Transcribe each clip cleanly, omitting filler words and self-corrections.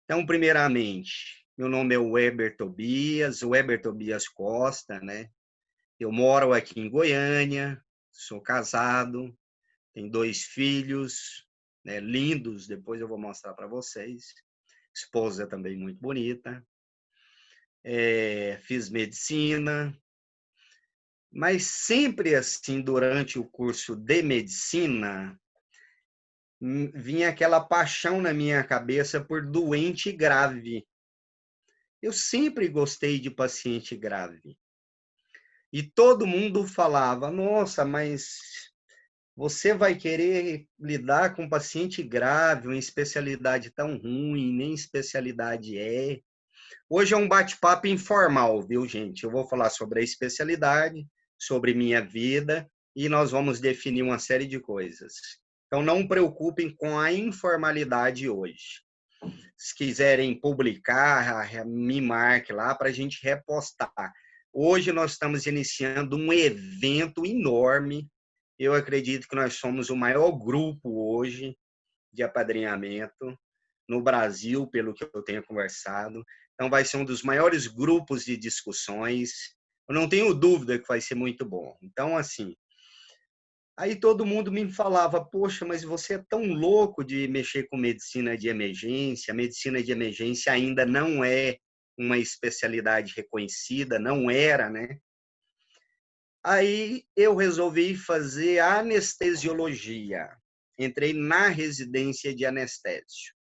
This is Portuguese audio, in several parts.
Então, primeiramente, meu nome é Weber Tobias Costa, né? Eu moro aqui em Goiânia, sou casado, tenho 2 filhos, né, lindos, depois eu vou mostrar para vocês. Esposa também muito bonita. Fiz medicina, mas sempre assim, durante o curso de medicina, vinha aquela paixão na minha cabeça por doente grave. Eu sempre gostei de paciente grave. E todo mundo falava: nossa, mas você vai querer lidar com paciente grave, uma especialidade tão ruim, nem especialidade é. Hoje é um bate-papo informal, viu, gente? Eu vou falar sobre a especialidade, sobre minha vida, e nós vamos definir uma série de coisas. Então, não preocupem com a informalidade hoje. Se quiserem publicar, me marque lá para a gente repostar. Hoje nós estamos iniciando um evento enorme. Eu acredito que nós somos o maior grupo hoje de apadrinhamento no Brasil, pelo que eu tenho conversado. Então, vai ser um dos maiores grupos de discussões. Eu não tenho dúvida que vai ser muito bom. Então, assim, aí todo mundo me falava: poxa, mas você é tão louco de mexer com medicina de emergência. A medicina de emergência ainda não é uma especialidade reconhecida, não era, né? Aí eu resolvi fazer anestesiologia. Entrei na residência de anestésio.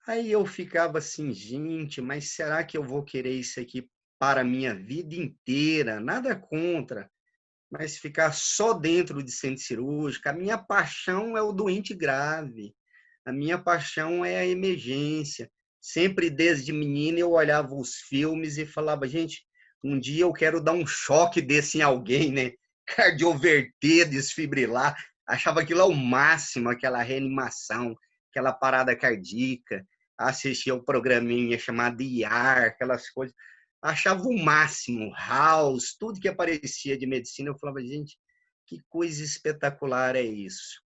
Aí eu ficava assim, gente, mas será que eu vou querer isso aqui para a minha vida inteira? Nada contra, mas ficar só dentro de centro cirúrgico. A minha paixão é o doente grave. A minha paixão é a emergência. Sempre desde menino eu olhava os filmes e falava: gente, um dia eu quero dar um choque desse em alguém, né? Cardioverter, desfibrilar. Achava aquilo ao máximo, aquela reanimação, aquela parada cardíaca. Assistia o programinha chamado IAR, aquelas coisas. Achava o máximo, House, tudo que aparecia de medicina. Eu falava: gente, que coisa espetacular é isso.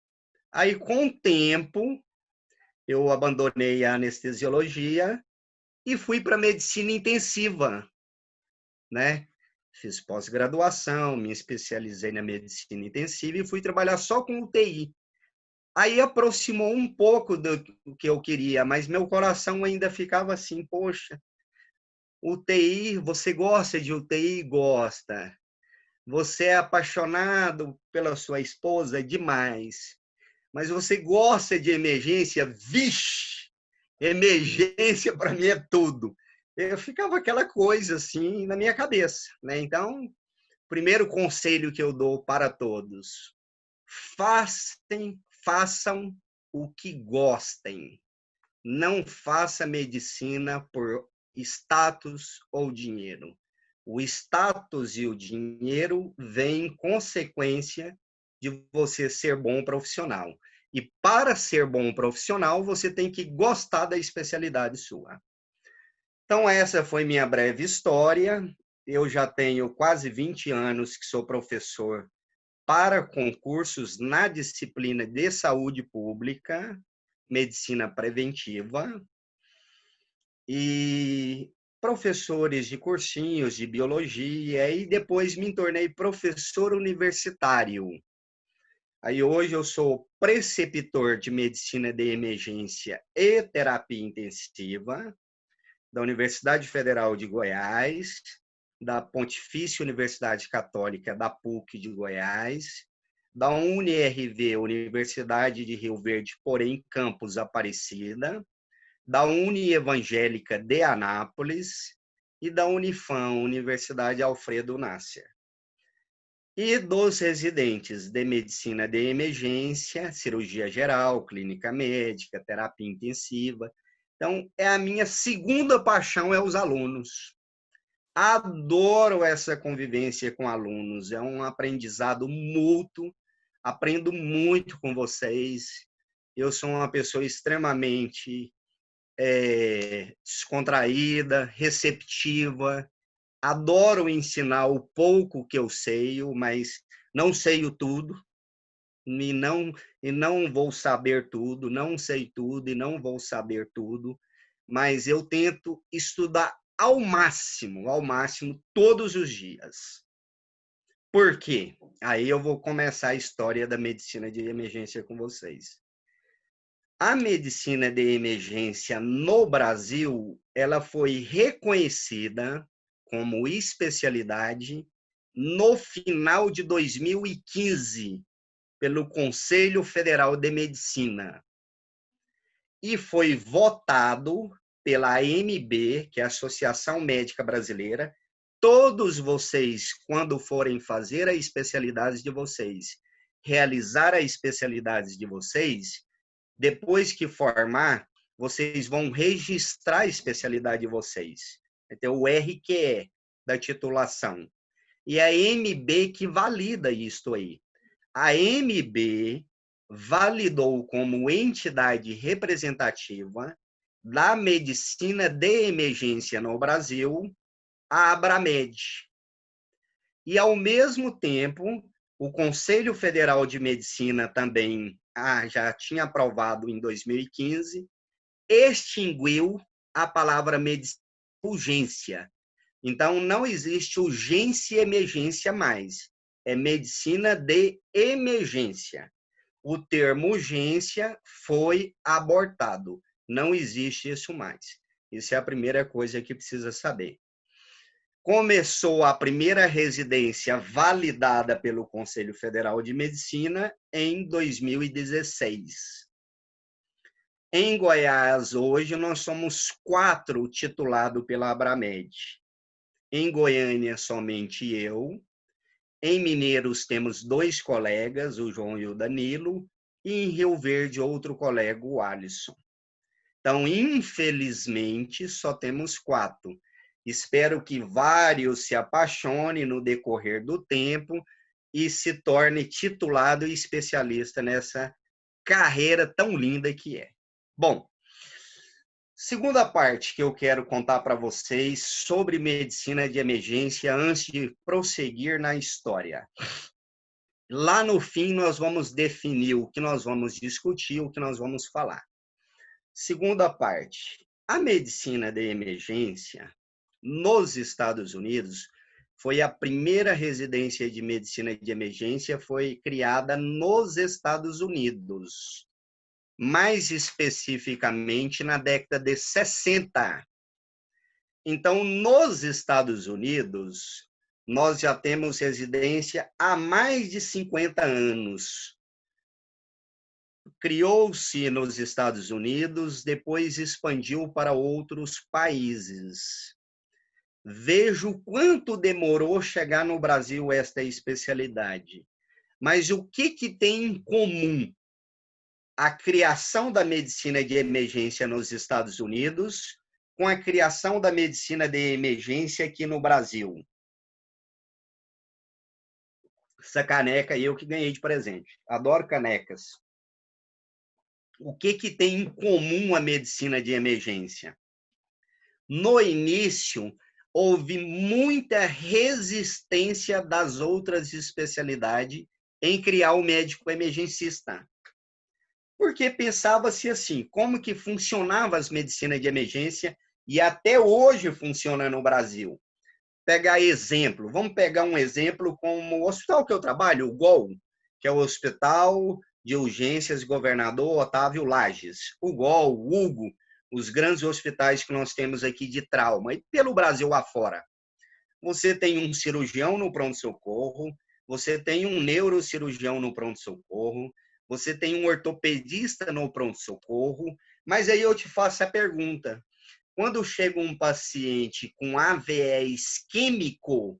Aí, com o tempo, eu abandonei a anestesiologia e fui para a medicina intensiva, né? Fiz pós-graduação, me especializei na medicina intensiva e fui trabalhar só com UTI. Aí aproximou um pouco do que eu queria, mas meu coração ainda ficava assim: poxa, UTI, você gosta de UTI? Gosta. Você é apaixonado pela sua esposa? Demais. Mas você gosta de emergência? Vixe! Emergência para mim é tudo. Eu ficava aquela coisa assim na minha cabeça, né? Então, primeiro conselho que eu dou para todos: façam o que gostem. Não faça medicina por status ou dinheiro. O status e o dinheiro vêm em consequência de você ser bom profissional. E para ser bom profissional, você tem que gostar da especialidade sua. Então, essa foi minha breve história. Eu já tenho quase 20 anos que sou professor para concursos na disciplina de saúde pública, medicina preventiva, e professores de cursinhos de biologia, e depois me tornei professor universitário. Aí hoje eu sou preceptor de medicina de emergência e terapia intensiva da Universidade Federal de Goiás, da Pontifícia Universidade Católica da PUC de Goiás, da UniRV, Universidade de Rio Verde, porém campus Aparecida, da Unievangélica de Anápolis e da Unifam, Universidade Alfredo Nasser. E dos residentes de medicina de emergência, cirurgia geral, clínica médica, terapia intensiva. Então, é a minha segunda paixão, é os alunos. Adoro essa convivência com alunos, é um aprendizado mútuo, aprendo muito com vocês. Eu sou uma pessoa extremamente descontraída, receptiva, adoro ensinar o pouco que eu sei, mas não sei o tudo. e não, e não vou saber tudo, não sei tudo e não vou saber tudo, mas eu tento estudar ao máximo, todos os dias. Por quê? Aí eu vou começar a história da medicina de emergência com vocês. A medicina de emergência no Brasil, ela foi reconhecida como especialidade no final de 2015 pelo Conselho Federal de Medicina e foi votado pela AMB, que é a Associação Médica Brasileira. Todos vocês, quando forem fazer a especialidade de vocês, realizar a especialidade de vocês, depois que formar, vocês vão registrar a especialidade de vocês. Vai ter o RQE da titulação. E a MB que valida isso aí. A MB validou como entidade representativa da medicina de emergência no Brasil a Abramed. E, ao mesmo tempo, o Conselho Federal de Medicina também já tinha aprovado em 2015, extinguiu a palavra medicina urgência. Então, não existe urgência e emergência mais. É medicina de emergência. O termo urgência foi abortado. Não existe isso mais. Isso é a primeira coisa que precisa saber. Começou a primeira residência validada pelo Conselho Federal de Medicina em 2016. Em Goiás, hoje, nós somos 4 titulados pela Abramed. Em Goiânia, somente eu. Em Mineiros, temos 2 colegas, o João e o Danilo. E em Rio Verde, outro colega, o Alisson. Então, infelizmente, só temos 4. Espero que vários se apaixonem no decorrer do tempo e se torne titulado e especialista nessa carreira tão linda que é. Bom, segunda parte que eu quero contar para vocês sobre medicina de emergência antes de prosseguir na história. Lá no fim, nós vamos definir o que nós vamos discutir, o que nós vamos falar. Segunda parte. A medicina de emergência nos Estados Unidos foi a primeira residência de medicina de emergência, foi criada nos Estados Unidos, mais especificamente na década de 60. Então, nos Estados Unidos, nós já temos residência há mais de 50 anos. Criou-se nos Estados Unidos, depois expandiu para outros países. Vejo quanto demorou chegar no Brasil esta especialidade. Mas o que tem em comum a criação da medicina de emergência nos Estados Unidos com a criação da medicina de emergência aqui no Brasil? Essa caneca eu que ganhei de presente. Adoro canecas. O que tem em comum a medicina de emergência? No início, houve muita resistência das outras especialidades em criar o médico emergencista. Porque pensava-se assim, como que funcionava as medicinas de emergência e até hoje funciona no Brasil. Pegar exemplo, vamos pegar um exemplo como o hospital que eu trabalho, o GOL, que é o Hospital de Urgências Governador Otávio Lages. O GOL, o Hugo, os grandes hospitais que nós temos aqui de trauma, e pelo Brasil afora. Você tem um cirurgião no pronto-socorro, você tem um neurocirurgião no pronto-socorro, você tem um ortopedista no pronto-socorro, mas aí eu te faço a pergunta, quando chega um paciente com AVE isquêmico,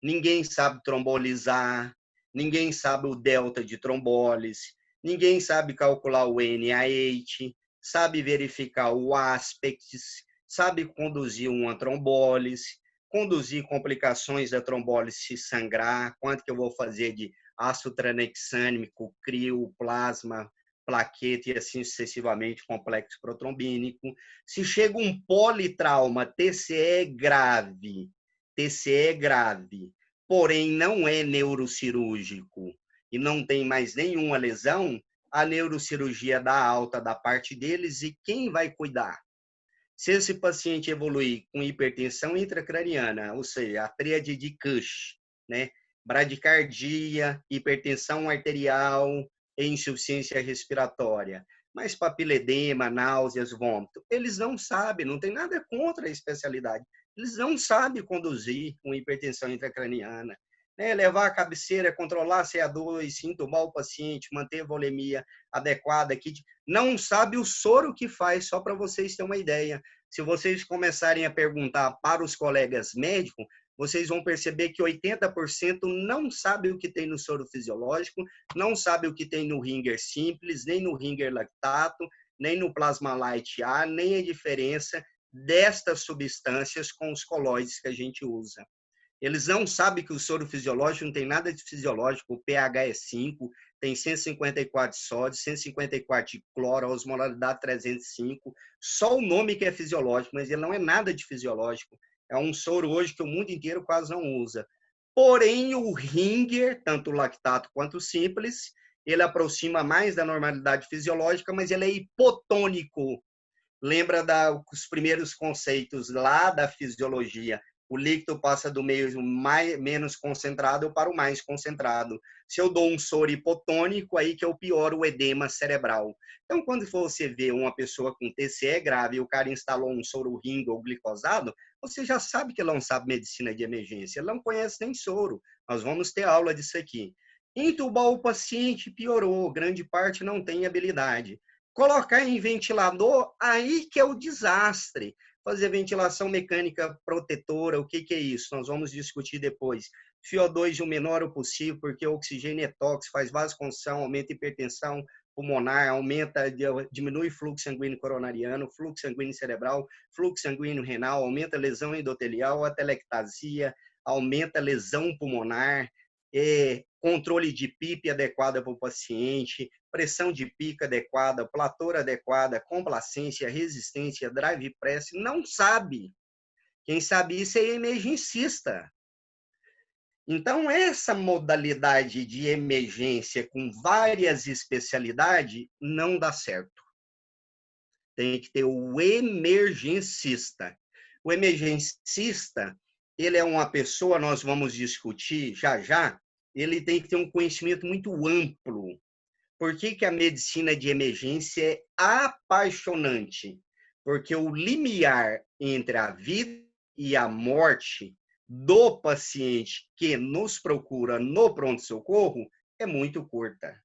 ninguém sabe trombolizar, ninguém sabe o delta de trombólise, ninguém sabe calcular o NaH, sabe verificar o aspects, sabe conduzir uma trombólise, conduzir complicações da trombólise se sangrar, quanto que eu vou fazer de ácido tranexâmico, crio, plasma, plaqueta e assim sucessivamente, complexo protrombínico. Se chega um politrauma, TCE grave, porém não é neurocirúrgico e não tem mais nenhuma lesão, a neurocirurgia dá alta da parte deles e quem vai cuidar? Se esse paciente evoluir com hipertensão intracraniana, ou seja, a tríade de Cush, né? Bradicardia, hipertensão arterial e insuficiência respiratória, mas papiledema, náuseas, vômito, eles não sabem, não tem nada contra a especialidade, eles não sabem conduzir com hipertensão intracraniana. Né? Levar a cabeceira, controlar a CA2, entubar o paciente, manter a volemia adequada, não sabe o soro que faz, só para vocês terem uma ideia. Se vocês começarem a perguntar para os colegas médicos, vocês vão perceber que 80% não sabe o que tem no soro fisiológico, não sabe o que tem no Ringer simples, nem no Ringer lactato, nem no plasma light A, nem a diferença destas substâncias com os colóides que a gente usa. Eles não sabem que o soro fisiológico não tem nada de fisiológico, o pH é 5, tem 154 de sódio, 154 de cloro, a osmolaridade 305, só o nome que é fisiológico, mas ele não é nada de fisiológico. É um soro hoje que o mundo inteiro quase não usa. Porém, o Ringer, tanto o lactato quanto o simples, ele aproxima mais da normalidade fisiológica, mas ele é hipotônico. Lembra dos primeiros conceitos lá da fisiologia? O líquido passa do meio menos concentrado para o mais concentrado. Se eu dou um soro hipotônico, aí que eu pioro o edema cerebral. Então, quando você vê uma pessoa com TCE grave e o cara instalou um soro Ringer ou glicosado, você já sabe que ele não sabe medicina de emergência, ele não conhece nem soro. Nós vamos ter aula disso aqui. Entubar o paciente piorou, grande parte não tem habilidade. Colocar em ventilador, aí que é o desastre. Fazer ventilação mecânica protetora, o que é isso? Nós vamos discutir depois. FiO2 o menor possível, porque o oxigênio é tóxico, faz vasoconstrição, aumenta a hipertensão pulmonar, diminui o fluxo sanguíneo coronariano, fluxo sanguíneo cerebral, fluxo sanguíneo renal, aumenta a lesão endotelial, a telectasia, aumenta a lesão pulmonar, controle de PIP adequada para o paciente, pressão de pico adequada, plator adequada, complacência, resistência, drive press, não sabe. Quem sabe isso é emergencista. Então, essa modalidade de emergência com várias especialidades não dá certo. Tem que ter o emergencista. O emergencista, ele é uma pessoa, nós vamos discutir já, ele tem que ter um conhecimento muito amplo. Por que a medicina de emergência é apaixonante? Porque o limiar entre a vida e a morte do paciente que nos procura no pronto-socorro é muito curta.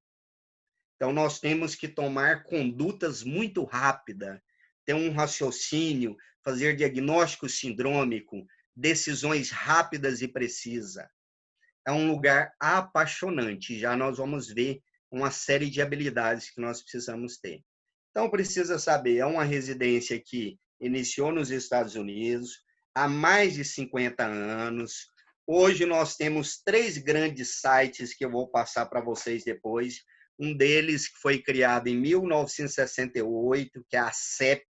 Então, nós temos que tomar condutas muito rápidas, ter um raciocínio, fazer diagnóstico sindrômico, decisões rápidas e precisas. É um lugar apaixonante. Já nós vamos ver uma série de habilidades que nós precisamos ter. Então, precisa saber, é uma residência que iniciou nos Estados Unidos há mais de 50 anos. Hoje nós temos 3 grandes sites que eu vou passar para vocês depois. Um deles que foi criado em 1968, que é a ACEP,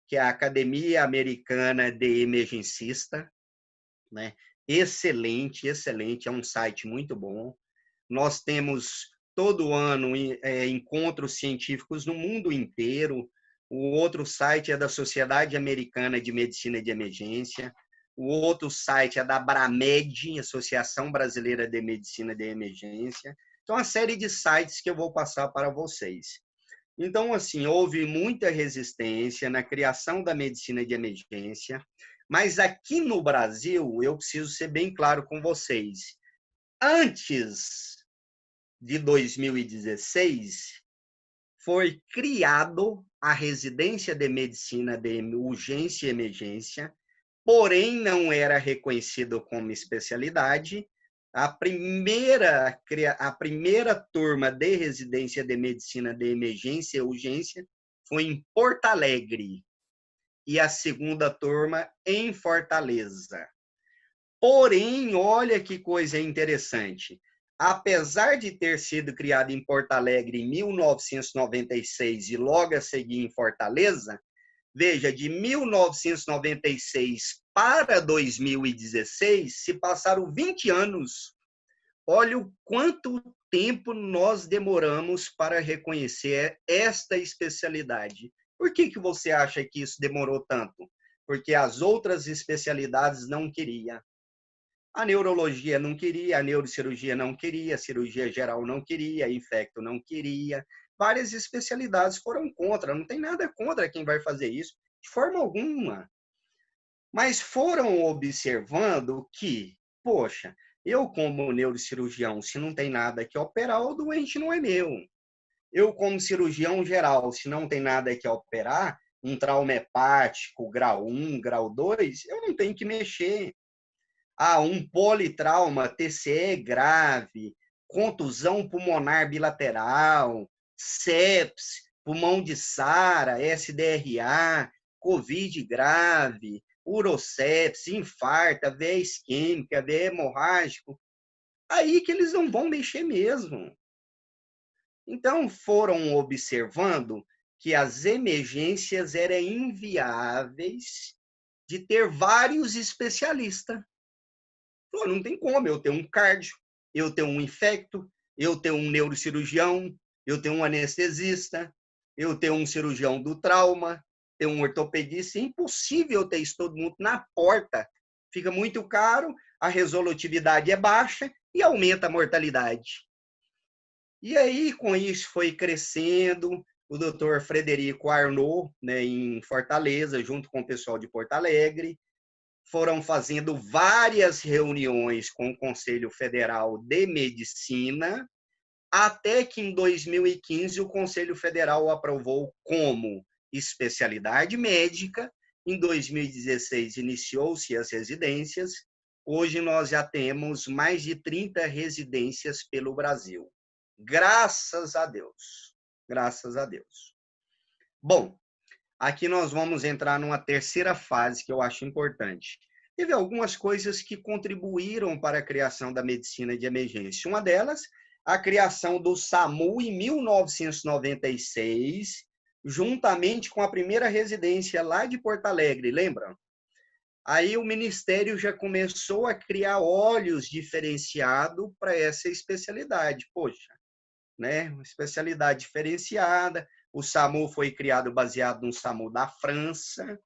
que é a Academia Americana de Emergencista, né? Excelente, excelente, é um site muito bom. Nós temos todo ano encontros científicos no mundo inteiro. O outro site é da Sociedade Americana de Medicina de Emergência. O outro site é da Bramed, Associação Brasileira de Medicina de Emergência. Então, uma série de sites que eu vou passar para vocês. Então, assim, houve muita resistência na criação da medicina de emergência, mas aqui no Brasil, eu preciso ser bem claro com vocês. Antes de 2016, foi criado a residência de medicina de urgência e emergência, porém não era reconhecido como especialidade. A primeira turma de residência de medicina de emergência e urgência foi em Porto Alegre e a segunda turma em Fortaleza. Porém, olha que coisa interessante. Apesar de ter sido criado em Porto Alegre em 1996 e logo a seguir em Fortaleza, veja, de 1996 para 2016 se passaram 20 anos. olha o quanto tempo nós demoramos para reconhecer esta especialidade. Por que que você acha que isso demorou tanto? Porque as outras especialidades não queriam. A neurologia não queria, a neurocirurgia não queria, a cirurgia geral não queria, a infecto não queria. Várias especialidades foram contra. Não tem nada contra quem vai fazer isso, de forma alguma. Mas foram observando que, poxa, eu como neurocirurgião, se não tem nada que operar, o doente não é meu. Eu como cirurgião geral, se não tem nada que operar, um trauma hepático, grau 1, grau 2, eu não tenho que mexer. Ah, um politrauma, TCE grave, contusão pulmonar bilateral, sepse, pulmão de SARA, SDRA, COVID grave, urosepse, infarto, veia isquêmica, veia hemorrágico. Aí que eles não vão mexer mesmo. Então, foram observando que as emergências eram inviáveis de ter vários especialistas. Pô, não tem como, eu tenho um cardio, eu tenho um infecto, eu tenho um neurocirurgião, eu tenho um anestesista, eu tenho um cirurgião do trauma, tenho um ortopedista, é impossível ter isso todo mundo na porta. Fica muito caro, a resolutividade é baixa e aumenta a mortalidade. E aí, com isso, foi crescendo, o doutor Frederico Arnaud, né, em Fortaleza, junto com o pessoal de Porto Alegre, foram fazendo várias reuniões com o Conselho Federal de Medicina, até que em 2015 o Conselho Federal aprovou como especialidade médica. Em 2016 iniciou-se as residências. Hoje nós já temos mais de 30 residências pelo Brasil. Graças a Deus. Graças a Deus. Bom, aqui nós vamos entrar numa terceira fase que eu acho importante. Teve algumas coisas que contribuíram para a criação da medicina de emergência. Uma delas, a criação do SAMU em 1996, juntamente com a primeira residência lá de Porto Alegre, lembram? Aí o Ministério já começou a criar olhos diferenciados para essa especialidade. Poxa, né? Uma especialidade diferenciada. O SAMU foi criado baseado no SAMU da França,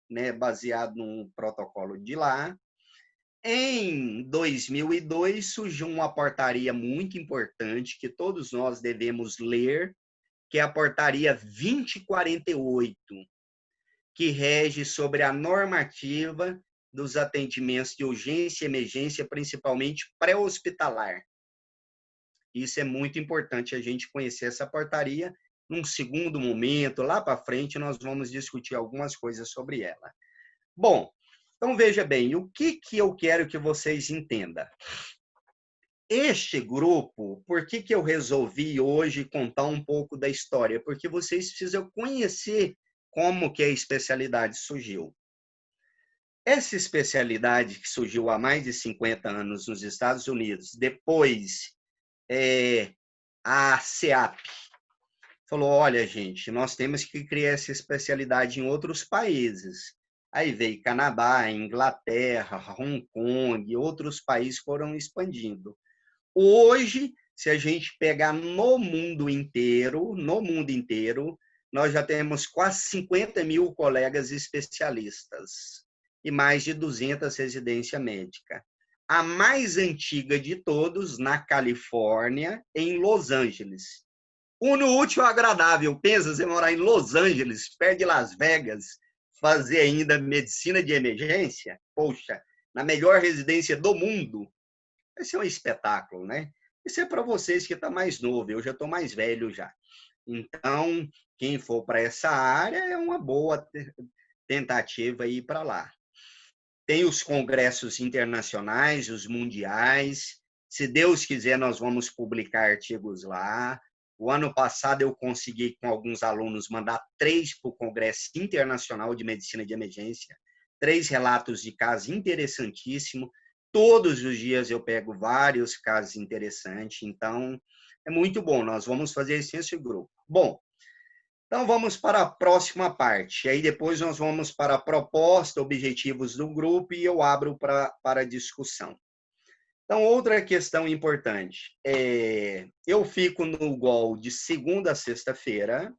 né? Baseado num protocolo de lá. Em 2002, surgiu uma portaria muito importante que todos nós devemos ler, que é a portaria 2048, que rege sobre a normativa dos atendimentos de urgência e emergência, principalmente pré-hospitalar. Isso é muito importante a gente conhecer essa portaria. Num segundo momento, lá para frente, nós vamos discutir algumas coisas sobre ela. Bom, então veja bem, o que eu quero que vocês entendam? Este grupo, por que eu resolvi hoje contar um pouco da história? Porque vocês precisam conhecer como que a especialidade surgiu. Essa especialidade que surgiu há mais de 50 anos nos Estados Unidos, depois a CEAP falou, olha, gente, nós temos que criar essa especialidade em outros países. Aí veio Canadá, Inglaterra, Hong Kong, outros países foram expandindo. Hoje, se a gente pegar no mundo inteiro, nós já temos quase 50 mil colegas especialistas e mais de 200 residências médicas. A mais antiga de todos, na Califórnia, em Los Angeles. No útil agradável. Pensa você morar em Los Angeles, perto de Las Vegas, fazer ainda medicina de emergência? Poxa, na melhor residência do mundo. Vai ser um espetáculo, né? Isso é para vocês que estão mais novo, eu já estou mais velho já. Então, quem for para essa área é uma boa tentativa ir para lá. Tem os congressos internacionais, os mundiais. Se Deus quiser, nós vamos publicar artigos lá. O ano passado eu consegui, com alguns alunos, mandar 3 para o Congresso Internacional de Medicina de Emergência. 3 relatos de casos interessantíssimos. Todos os dias eu pego vários casos interessantes. Então, é muito bom. Nós vamos fazer esse grupo. Bom, então vamos para a próxima parte. Aí depois nós vamos para a proposta, objetivos do grupo e eu abro para discussão. Então, outra questão importante, eu fico no GOL de segunda a sexta-feira,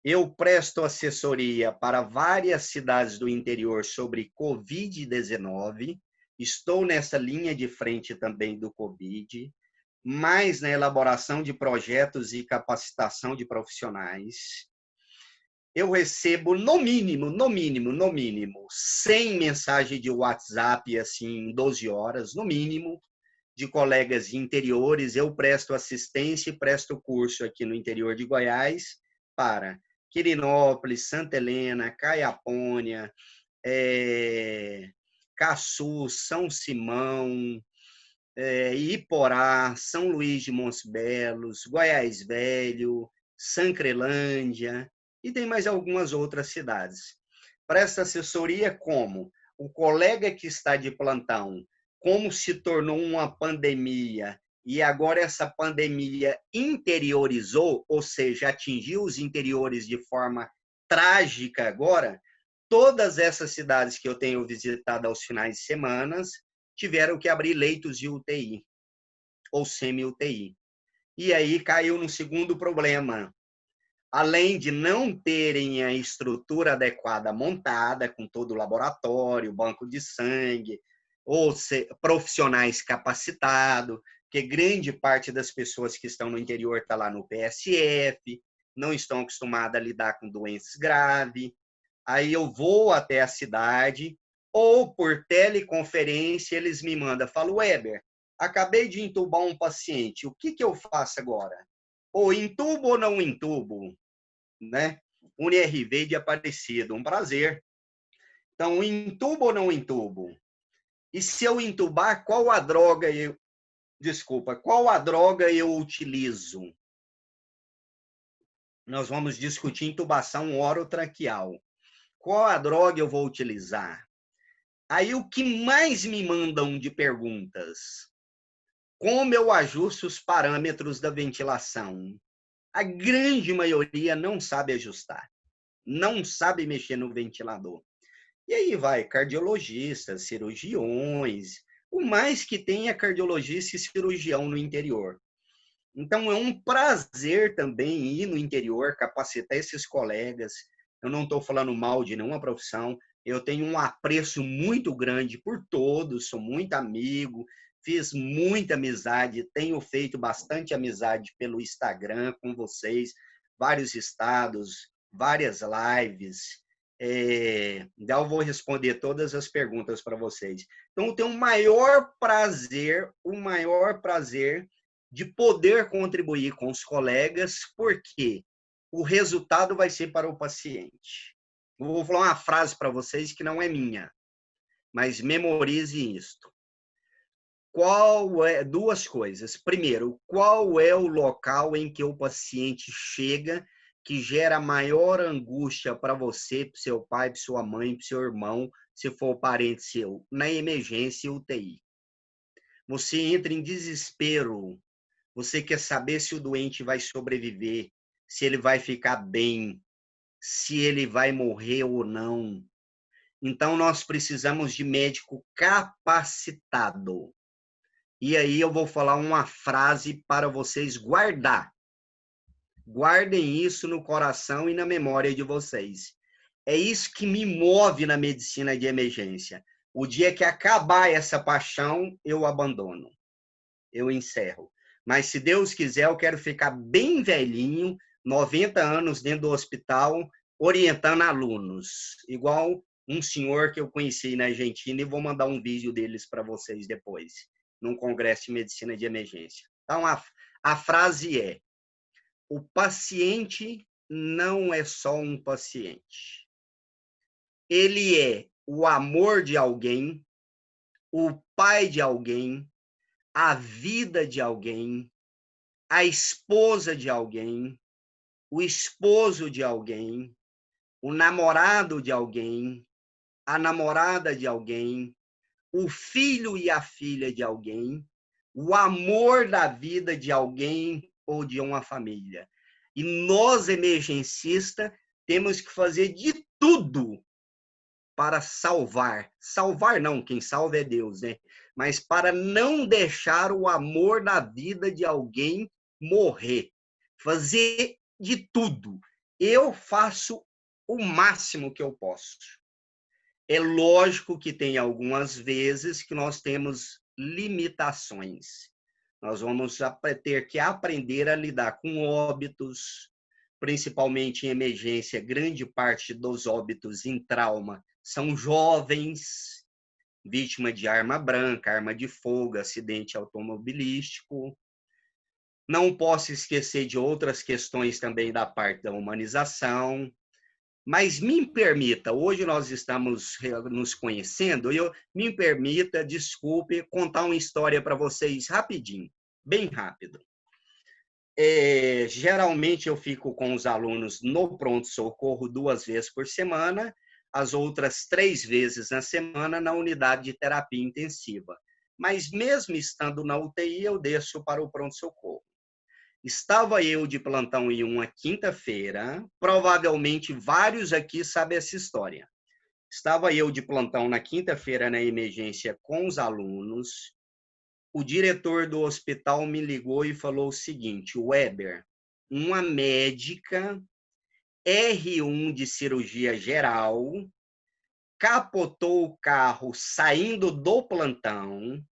eu presto assessoria para várias cidades do interior sobre Covid-19, estou nessa linha de frente também do Covid, mais na elaboração de projetos e capacitação de profissionais. Eu recebo, no mínimo, 100 mensagens de WhatsApp, assim, em 12 horas, no mínimo, de colegas de interiores. Eu presto assistência e presto curso aqui no interior de Goiás para Quirinópolis, Santa Helena, Caiapônia, Caçu, São Simão, Iporá, São Luís de Montes Belos, Goiás Velho, Sancrelândia, e tem mais algumas outras cidades. Presta assessoria como o colega que está de plantão, como se tornou uma pandemia e agora essa pandemia interiorizou, ou seja, atingiu os interiores de forma trágica agora. Todas essas cidades que eu tenho visitado aos finais de semana tiveram que abrir leitos de UTI ou semi-UTI. E aí caiu no segundo problema. Além de não terem a estrutura adequada montada, com todo o laboratório, banco de sangue, ou profissionais capacitados, porque grande parte das pessoas que estão no interior está lá no PSF, não estão acostumadas a lidar com doenças graves. Aí eu vou até a cidade, ou por teleconferência eles me mandam, falo, Weber, acabei de entubar um paciente, o que eu faço agora? Ou intubo ou não intubo? Né? UniRV de Aparecida, um prazer. Então, intubo ou não intubo? E se eu intubar, qual a droga eu utilizo? Nós vamos discutir intubação orotraqueal. Qual a droga eu vou utilizar? Aí o que mais me mandam de perguntas? Como eu ajusto os parâmetros da ventilação? A grande maioria não sabe ajustar, não sabe mexer no ventilador. E aí vai cardiologistas, cirurgiões, o mais que tem é cardiologista e cirurgião no interior. Então é um prazer também ir no interior, capacitar esses colegas. Eu não estou falando mal de nenhuma profissão, eu tenho um apreço muito grande por todos, sou muito amigo, fiz muita amizade, tenho feito bastante amizade pelo Instagram com vocês, vários estados, várias lives. Já eu vou responder todas as perguntas para vocês. Então, eu tenho o maior prazer de poder contribuir com os colegas, porque o resultado vai ser para o paciente. Eu vou falar uma frase para vocês que não é minha, mas memorize isto. Duas coisas. Primeiro, qual é o local em que o paciente chega que gera maior angústia para você, para seu pai, para sua mãe, para seu irmão, se for parente seu? Na emergência UTI. Você entra em desespero. Você quer saber se o doente vai sobreviver, se ele vai ficar bem, se ele vai morrer ou não. Então, nós precisamos de médico capacitado. E aí eu vou falar uma frase para vocês guardar. Guardem isso no coração e na memória de vocês. É isso que me move na medicina de emergência. O dia que acabar essa paixão, eu abandono. Eu encerro. Mas, se Deus quiser, eu quero ficar bem velhinho, 90 anos dentro do hospital, orientando alunos. Igual um senhor que eu conheci na Argentina, e vou mandar um vídeo deles para vocês depois, num congresso de medicina de emergência. Então, a frase é: o paciente não é só um paciente. Ele é o amor de alguém, o pai de alguém, a vida de alguém, a esposa de alguém, o esposo de alguém, o namorado de alguém, a namorada de alguém, o filho e a filha de alguém, o amor da vida de alguém ou de uma família. E nós, emergencistas, temos que fazer de tudo para salvar. Salvar não, quem salva é Deus, né? Mas para não deixar o amor da vida de alguém morrer. Fazer de tudo. Eu faço o máximo que eu posso. É lógico que tem algumas vezes que nós temos limitações. Nós vamos ter que aprender a lidar com óbitos, principalmente em emergência, grande parte dos óbitos em trauma são jovens, vítima de arma branca, arma de fogo, acidente automobilístico. Não posso esquecer de outras questões também da parte da humanização. Mas me permita, hoje nós estamos nos conhecendo, me permita, desculpe, contar uma história para vocês rapidinho, bem rápido. Geralmente eu fico com os alunos no pronto-socorro 2 vezes por semana, as outras 3 vezes na semana na unidade de terapia intensiva. Mas mesmo estando na UTI, eu desço para o pronto-socorro. Estava eu de plantão em uma quinta-feira, provavelmente vários aqui sabem essa história. Estava eu de plantão na quinta-feira na emergência com os alunos. O diretor do hospital me ligou e falou o seguinte: Weber, uma médica R1 de cirurgia geral capotou o carro saindo do plantão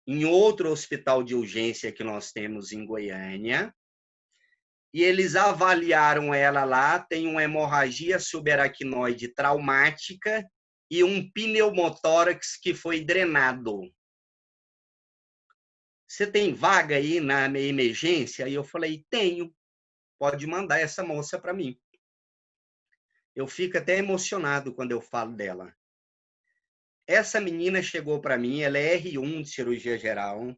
em outro hospital de urgência que nós temos em Goiânia. E eles avaliaram ela lá, tem uma hemorragia subaracnoide traumática e um pneumotórax que foi drenado. Você tem vaga aí na emergência? E eu falei, tenho. Pode mandar essa moça para mim. Eu fico até emocionado quando eu falo dela. Essa menina chegou para mim, ela é R1 de cirurgia geral.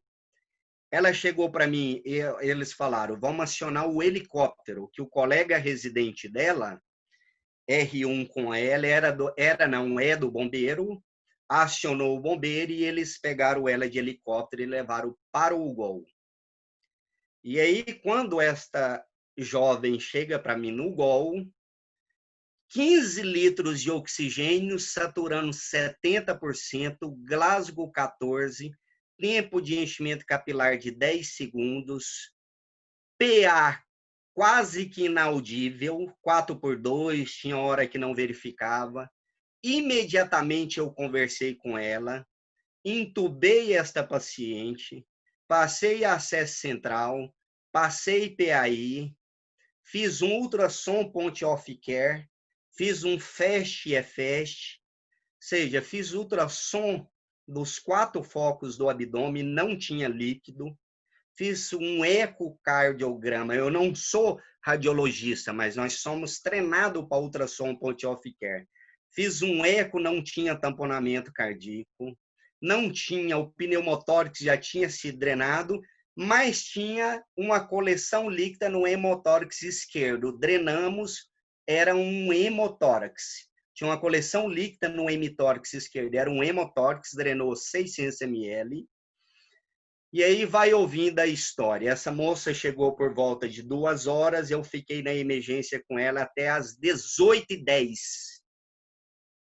Ela chegou para mim, e eles falaram, vamos acionar o helicóptero, que o colega residente dela, R1 com ela, é do bombeiro, acionou o bombeiro e eles pegaram ela de helicóptero e levaram para o UGOL. E aí, quando esta jovem chega para mim no UGOL, 15 litros de oxigênio, saturando 70%, Glasgow 14, tempo de enchimento capilar de 10 segundos, PA quase que inaudível, 4x2, tinha hora que não verificava. Imediatamente eu conversei com ela, intubei esta paciente, passei acesso central, passei PAI, fiz um ultrassom point-of-care, fiz um FAST-EFAST, ou seja, fiz ultrassom dos 4 focos do abdômen, não tinha líquido, fiz um ecocardiograma. Eu não sou radiologista, mas nós somos treinados para ultrassom point-of-care. Fiz um eco, não tinha tamponamento cardíaco, não tinha, o pneumotórax já tinha sido drenado, mas tinha uma coleção líquida no hemotórax esquerdo. Drenamos, era um hemotórax. Tinha uma coleção líquida no hemitórax esquerdo, era um hemotórax, drenou 600 ml. E aí vai ouvindo a história. Essa moça chegou por volta de 2 horas, eu fiquei na emergência com ela até às 18h10.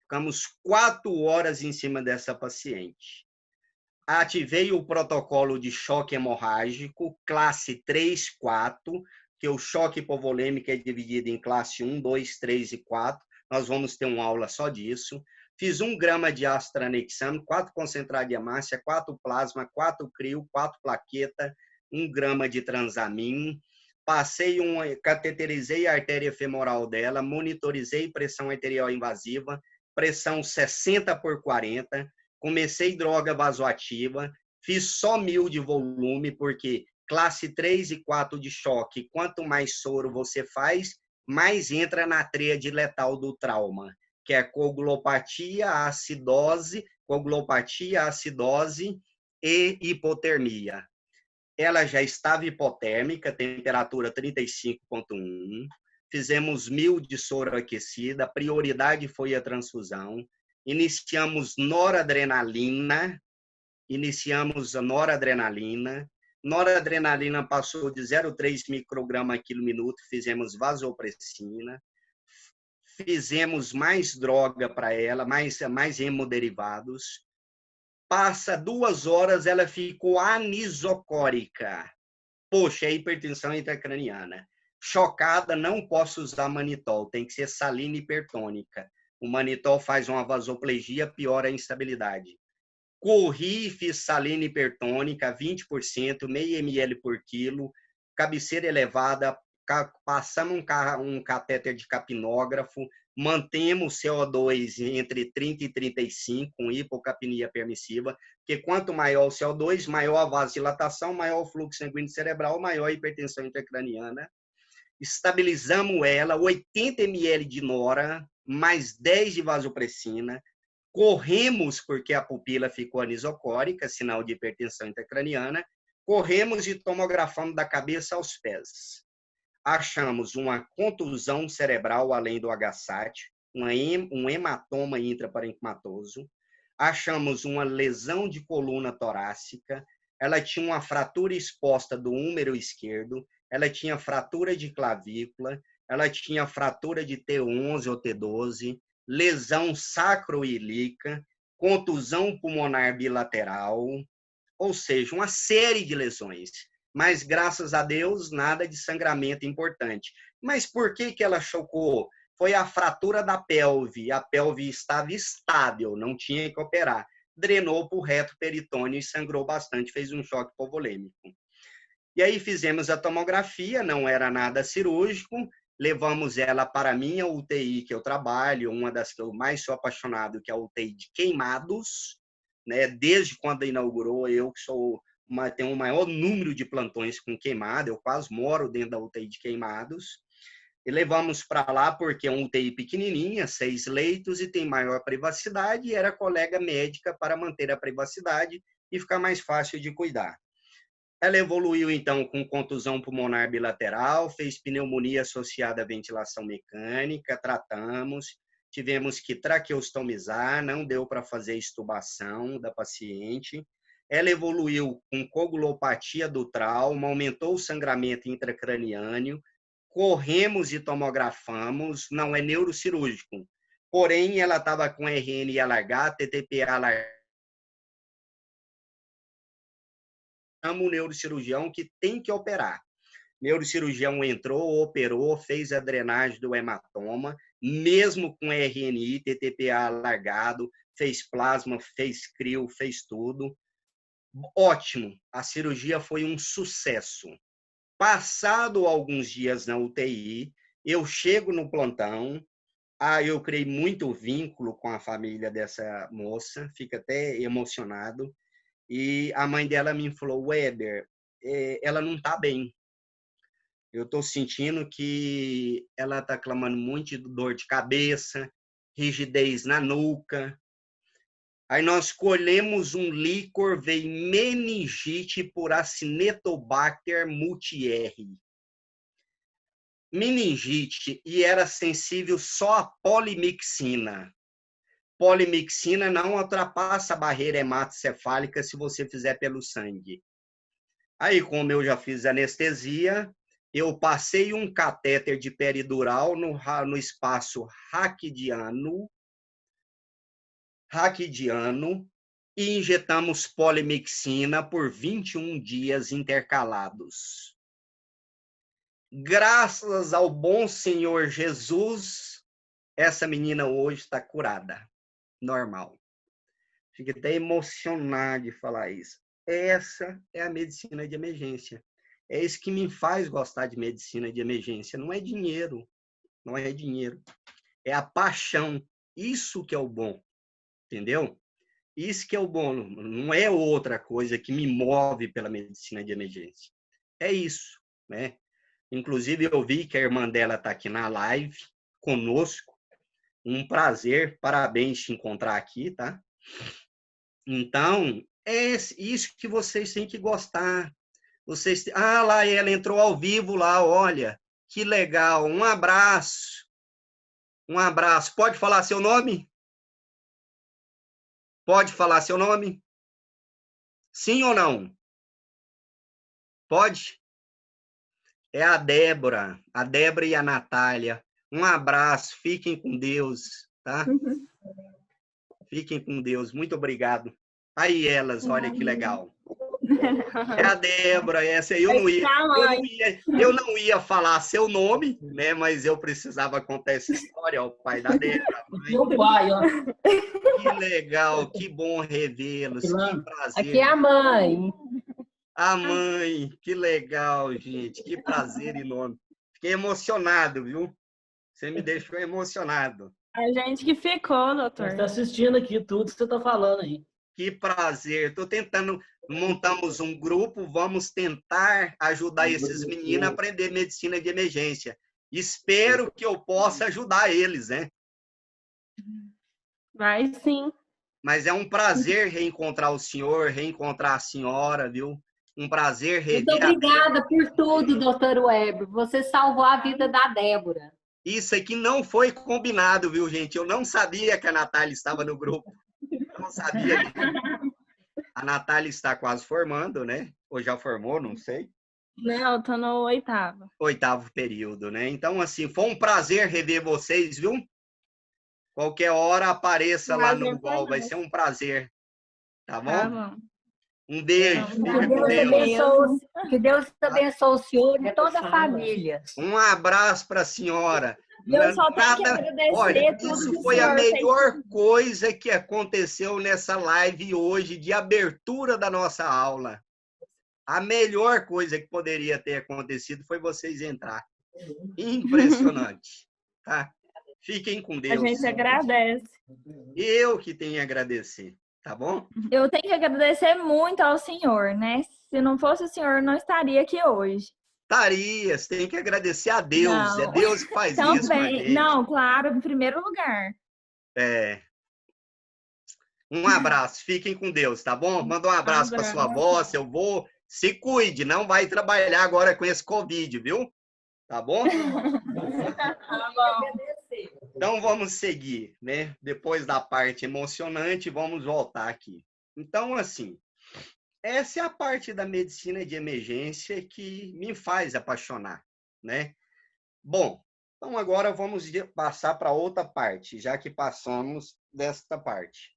Ficamos 4 horas em cima dessa paciente. Ativei o protocolo de choque hemorrágico, classe 3, 4, que o choque hipovolêmico é dividido em classe 1, 2, 3 e 4. Nós vamos ter uma aula só disso. Fiz 1 grama de ácido tranexame, 4 concentrado de hemácia, 4 plasma, 4 crio, 4 plaqueta, 1 grama de transamin. Cateterizei a artéria femoral dela, monitorizei pressão arterial invasiva, pressão 60/40, comecei droga vasoativa, fiz só 1000 de volume, porque classe 3 e 4 de choque, quanto mais soro você faz, mais entra na tríade letal do trauma, que é coagulopatia, acidose e hipotermia. Ela já estava hipotérmica, temperatura 35,1. Fizemos 1000 de soro aquecida, a prioridade foi a transfusão. Iniciamos noradrenalina. Noradrenalina passou de 0,3 micrograma quilo minuto, fizemos vasopressina. fizemos mais droga para ela, mais hemoderivados. Passa 2 horas, ela ficou anisocórica. Poxa, é hipertensão intracraniana. Chocada, não posso usar manitol, tem que ser salina hipertônica. O manitol faz uma vasoplegia, piora a instabilidade. Corri, fiz salina hipertônica, 20%, meio ml por quilo, cabeceira elevada, passamos um catéter de capnógrafo, mantemos CO2 entre 30 e 35, com hipocapnia permissiva, porque quanto maior o CO2, maior a vasodilatação, maior o fluxo sanguíneo cerebral, maior a hipertensão intracraniana. Estabilizamos ela, 80 ml de nora, mais 10 de vasopressina. Corremos porque a pupila ficou anisocórica, sinal de hipertensão intracraniana. Corremos e tomografamos da cabeça aos pés. Achamos uma contusão cerebral além do HSAT, um hematoma intraparenquimatoso. Achamos uma lesão de coluna torácica. Ela tinha uma fratura exposta do húmero esquerdo. Ela tinha fratura de clavícula. Ela tinha fratura de T11 ou T12. Lesão sacroilíaca, contusão pulmonar bilateral, ou seja, uma série de lesões. Mas, graças a Deus, nada de sangramento importante. Mas por que ela chocou? Foi a fratura da pelve. A pelve estava estável, não tinha que operar. Drenou para o reto peritônio e sangrou bastante, fez um choque hipovolêmico. E aí fizemos a tomografia, não era nada cirúrgico, levamos ela para a minha UTI que eu trabalho, uma das que eu mais sou apaixonado, que é a UTI de queimados, né? Desde quando inaugurou, eu que tenho o maior número de plantões com queimado, eu quase moro dentro da UTI de queimados, e levamos para lá porque é uma UTI pequenininha, 6 leitos, e tem maior privacidade, e era colega médica para manter a privacidade e ficar mais fácil de cuidar. Ela evoluiu, então, com contusão pulmonar bilateral, fez pneumonia associada à ventilação mecânica, tratamos, tivemos que traqueostomizar, não deu para fazer extubação da paciente. Ela evoluiu com coagulopatia do trauma, aumentou o sangramento intracraniano, corremos e tomografamos, não é neurocirúrgico, porém ela estava com RN alargado, TTPA alargado, o neurocirurgião que tem que operar. O neurocirurgião entrou, operou, fez a drenagem do hematoma, mesmo com RNI, TTPA alargado, fez plasma, fez crio, fez tudo. Ótimo, a cirurgia foi um sucesso. Passado alguns dias na UTI, eu chego no plantão, eu criei muito vínculo com a família dessa moça, fica até emocionado, e a mãe dela me falou, Weber, ela não está bem. Eu estou sentindo que ela está clamando muito de dor de cabeça, rigidez na nuca. Aí nós colhemos um líquor, veio meningite por Acinetobacter multierre. Meningite, e era sensível só à polimixina. Polimixina não ultrapassa a barreira hematocefálica se você fizer pelo sangue. Aí, como eu já fiz anestesia, eu passei um catéter de peridural no espaço raquidiano e injetamos polimixina por 21 dias intercalados. Graças ao bom Senhor Jesus, essa menina hoje está curada, normal. Fico até emocionado de falar isso. Essa é a medicina de emergência. É isso que me faz gostar de medicina de emergência. Não é dinheiro, não é dinheiro. É a paixão. Isso que é o bom, entendeu? Isso que é o bom. Não é outra coisa que me move pela medicina de emergência. É isso, né? Inclusive, eu vi que a irmã dela está aqui na live conosco. Um prazer, parabéns te encontrar aqui, tá? Então, é isso que vocês têm que gostar. Lá, ela entrou ao vivo lá, olha, que legal. Um abraço. Um abraço. Pode falar seu nome? Pode falar seu nome? Sim ou não? Pode? É a Débora e a Natália. Um abraço, fiquem com Deus, tá? Fiquem com Deus, muito obrigado. Aí elas, olha que legal. É a Débora, essa aí eu não ia falar seu nome, né? Mas eu precisava contar essa história ao pai da Débora. Meu pai, ó. Que legal, que bom revê-los, que prazer. Aqui é a mãe. A mãe, que legal, gente, que prazer enorme. Fiquei emocionado, viu? Você me deixou emocionado. A gente que ficou, doutor. Está assistindo aqui tudo que você está falando aí. Que prazer. Estou tentando, montamos um grupo, vamos tentar ajudar esses meninos a aprender medicina de emergência. Espero que eu possa ajudar eles, né? Vai sim. Mas é um prazer reencontrar o senhor, reencontrar a senhora, viu? Um prazer rever. Muito obrigada por tudo, doutor Weber. Você salvou a vida da Débora. Isso aqui não foi combinado, viu, gente? Eu não sabia que a Natália estava no grupo. Não sabia. A Natália está quase formando, né? Ou já formou, não sei. Não, eu tô no 8º. 8º período, né? Então, assim, foi um prazer rever vocês, viu? Qualquer hora apareça lá no UOL, vai ser um prazer. Tá bom? Tá bom. Um beijo. Que Deus abençoe o senhor e toda a família. Um abraço para a senhora. Eu só tenho que agradecer. Olha, isso foi a melhor coisa que aconteceu nessa live hoje de abertura da nossa aula. A melhor coisa que poderia ter acontecido foi vocês entrar. Impressionante, tá? Fiquem com Deus. A gente agradece. Eu que tenho a agradecer, tá bom? Eu tenho que agradecer muito ao senhor, né? Se não fosse o senhor, eu não estaria aqui hoje. Estaria, você tem que agradecer a Deus. Não. É Deus que faz Também. isso pra gente. Não, claro, em primeiro lugar. É. Um abraço, fiquem com Deus, tá bom? Manda um abraço para sua avó, seu avô. Se cuide, não vai trabalhar agora com esse Covid, viu? Tá bom? Tá bom. Então vamos seguir, né? Depois da parte emocionante, vamos voltar aqui. Então, assim, essa é a parte da medicina de emergência que me faz apaixonar, né? Bom, então agora vamos passar para outra parte, já que passamos desta parte.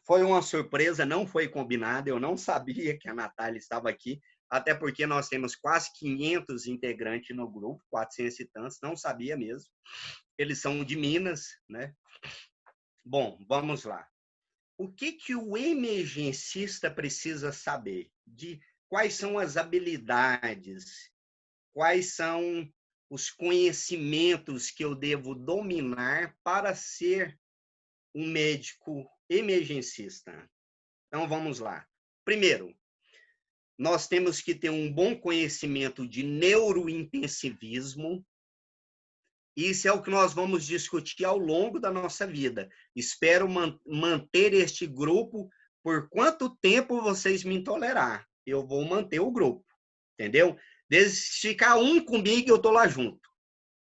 Foi uma surpresa, não foi combinado, eu não sabia que a Natália estava aqui, até porque nós temos quase 500 integrantes no grupo, 400 e tantos, não sabia mesmo. Eles são de Minas, né? Bom, vamos lá. O que o emergencista precisa saber? De quais são as habilidades, quais são os conhecimentos que eu devo dominar para ser um médico emergencista? Então, vamos lá. Primeiro, nós temos que ter um bom conhecimento de neurointensivismo. Isso é o que nós vamos discutir ao longo da nossa vida. Espero manter este grupo por quanto tempo vocês me tolerar. Eu vou manter o grupo, entendeu? Desde ficar um comigo, eu estou lá junto.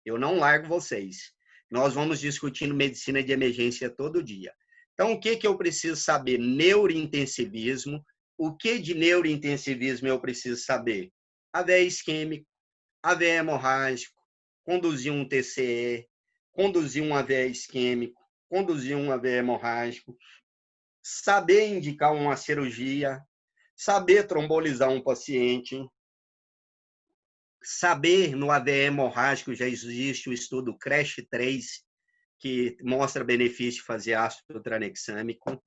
Eu não largo vocês. Nós vamos discutindo medicina de emergência todo dia. Então, o que eu preciso saber? Neurointensivismo. O que de neurointensivismo eu preciso saber? AVE isquêmico, AVE hemorrágico, conduzir um TCE, conduzir um AVE isquêmico, conduzir um AVE hemorrágico, saber indicar uma cirurgia, saber trombolizar um paciente, saber no AVE hemorrágico já existe o estudo CRASH-3, que mostra benefício de fazer ácido tranexâmico.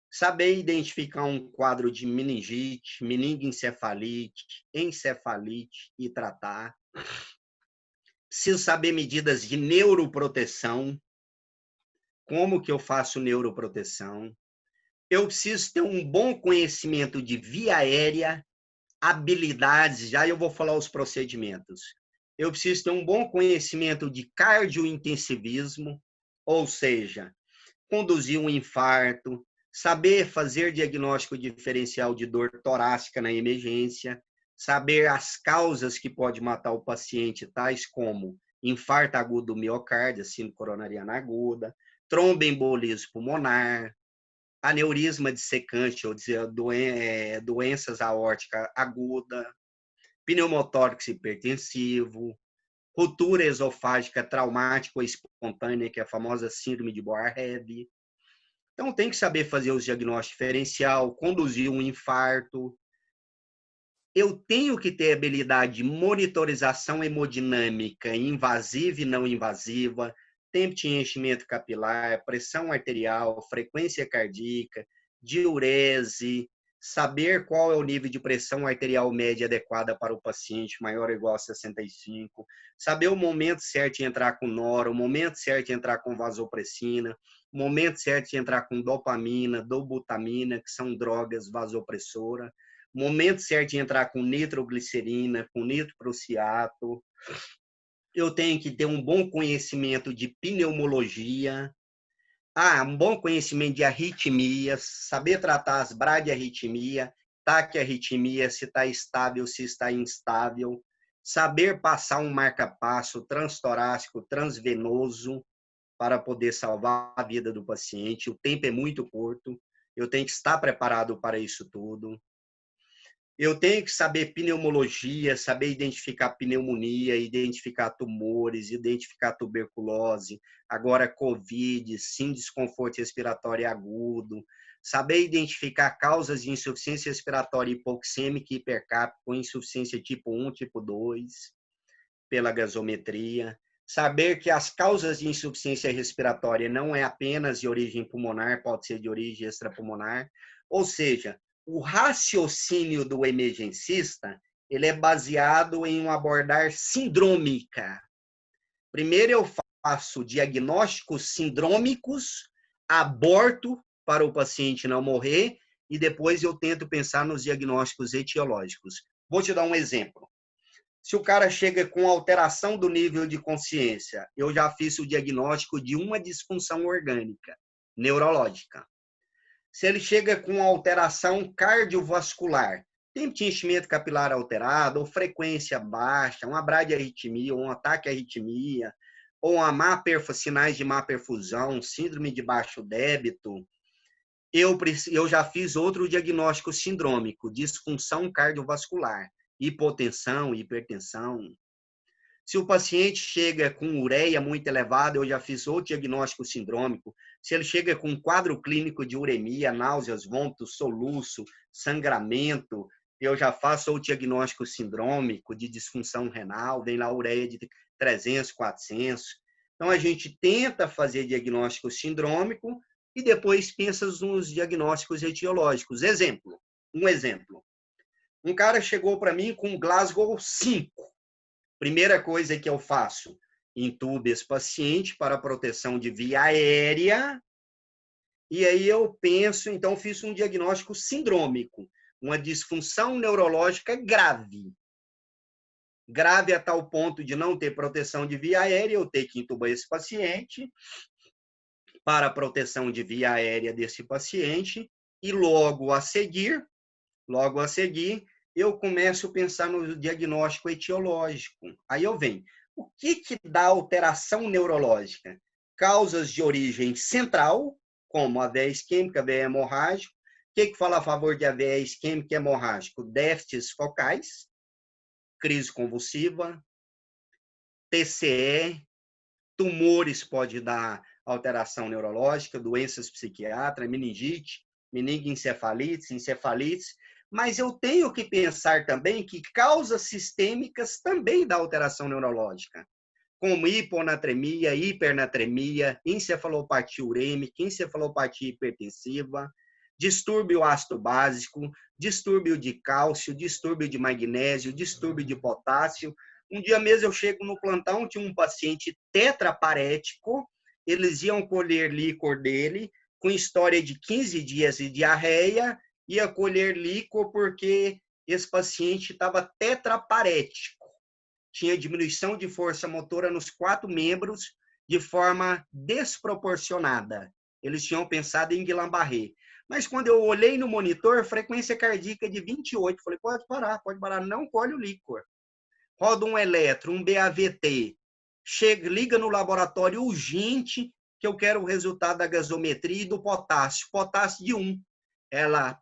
Saber identificar um quadro de meningite, meningoencefalite, encefalite e tratar. Preciso saber medidas de neuroproteção. Como que eu faço neuroproteção? Eu preciso ter um bom conhecimento de via aérea, habilidades, já eu vou falar os procedimentos. Eu preciso ter um bom conhecimento de cardiointensivismo, ou seja, conduzir um infarto, saber fazer diagnóstico diferencial de dor torácica na emergência, saber as causas que pode matar o paciente, tais como infarto agudo do miocárdio, síndrome coronariana aguda, tromboembolismo pulmonar, aneurisma dissecante, ou dizer, doenças aórticas aguda, pneumotórax hipertensivo, ruptura esofágica traumática ou espontânea, que é a famosa síndrome de Barrhead. Então, tem que saber fazer os diagnósticos diferencial, conduzir um infarto. Eu tenho que ter habilidade de monitorização hemodinâmica invasiva e não invasiva, tempo de enchimento capilar, pressão arterial, frequência cardíaca, diurese, saber qual é o nível de pressão arterial média adequada para o paciente, maior ou igual a 65, saber o momento certo de entrar com nora, o momento certo de entrar com vasopressina, o momento certo de entrar com dopamina, dobutamina, que são drogas vasopressoras, o momento certo de entrar com nitroglicerina, com nitroprusiato. Eu tenho que ter um bom conhecimento de pneumologia, um bom conhecimento de arritmias, saber tratar as bradiarritmia, taquiarritmia, se está estável, se está instável, saber passar um marca-passo transtorácico, transvenoso, para poder salvar a vida do paciente. O tempo é muito curto, eu tenho que estar preparado para isso tudo. Eu tenho que saber pneumologia, saber identificar pneumonia, identificar tumores, identificar tuberculose, agora COVID, sim, desconforto respiratório agudo, saber identificar causas de insuficiência respiratória hipoxêmica e hipercápica, com insuficiência tipo 1, tipo 2, pela gasometria. Saber que as causas de insuficiência respiratória não é apenas de origem pulmonar, pode ser de origem extrapulmonar, ou seja, o raciocínio do emergencista, ele é baseado em uma abordagem sindrômica. Primeiro eu faço diagnósticos sindrômicos, aborto para o paciente não morrer, e depois eu tento pensar nos diagnósticos etiológicos. Vou te dar um exemplo. Se o cara chega com alteração do nível de consciência, eu já fiz o diagnóstico de uma disfunção orgânica, neurológica. Se ele chega com alteração cardiovascular, tempo de enchimento capilar alterado, ou frequência baixa, uma bradiarritmia, ou um ataque à arritmia, ou sinais de má perfusão, síndrome de baixo débito, eu já fiz outro diagnóstico sindrômico, disfunção cardiovascular, hipotensão, hipertensão. Se o paciente chega com ureia muito elevada, eu já fiz outro diagnóstico sindrômico. Se ele chega com um quadro clínico de uremia, náuseas, vômitos, soluço, sangramento, eu já faço o diagnóstico sindrômico de disfunção renal, vem lá a ureia de 300, 400. Então, a gente tenta fazer diagnóstico sindrômico e depois pensa nos diagnósticos etiológicos. Um exemplo. Um cara chegou para mim com Glasgow 5. Primeira coisa que eu faço, intubo esse paciente para proteção de via aérea. E aí eu penso, então fiz um diagnóstico sindrômico, uma disfunção neurológica grave. Grave a tal ponto de não ter proteção de via aérea, eu tenho que intubar esse paciente para a proteção de via aérea desse paciente. E logo a seguir, eu começo a pensar no diagnóstico etiológico. Aí eu venho. O que dá alteração neurológica? Causas de origem central, como a veia isquêmica, a veia hemorrágica. O que fala a favor de a veia isquêmica e hemorrágica? Déficits focais, crise convulsiva, TCE, tumores pode dar alteração neurológica, doenças psiquiátricas, meningite, meningoencefalites, encefalites. Mas eu tenho que pensar também que causas sistêmicas também dão alteração neurológica, como hiponatremia, hipernatremia, encefalopatia urêmica, encefalopatia hipertensiva, distúrbio ácido básico, distúrbio de cálcio, distúrbio de magnésio, distúrbio de potássio. Um dia mesmo eu chego no plantão, tinha um paciente tetraparético, eles iam colher líquor dele, com história de 15 dias de diarreia, ia colher líquor porque esse paciente estava tetraparético. Tinha diminuição de força motora nos 4 membros de forma desproporcionada. Eles tinham pensado em Guillain-Barré. Mas quando eu olhei no monitor, frequência cardíaca de 28. Falei, pode parar, não colhe o líquor. Roda um eletro, um BAVT. Chega, liga no laboratório urgente que eu quero o resultado da gasometria e do potássio. Potássio de 1. Ela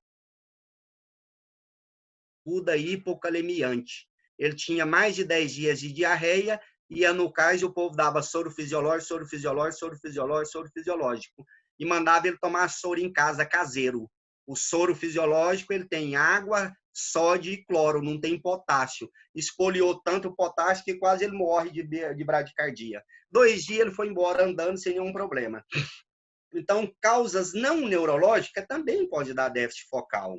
aguda hipokalemiante. ele tinha mais de 10 dias de diarreia, ia no cais e o povo dava soro fisiológico, soro fisiológico, soro fisiológico, soro fisiológico. E mandava ele tomar soro em casa, caseiro. O soro fisiológico, ele tem água, sódio e cloro, não tem potássio. Espoliou tanto o potássio que quase ele morre de bradicardia. 2 dias ele foi embora andando sem nenhum problema. Então, causas não neurológicas também pode dar déficit focal.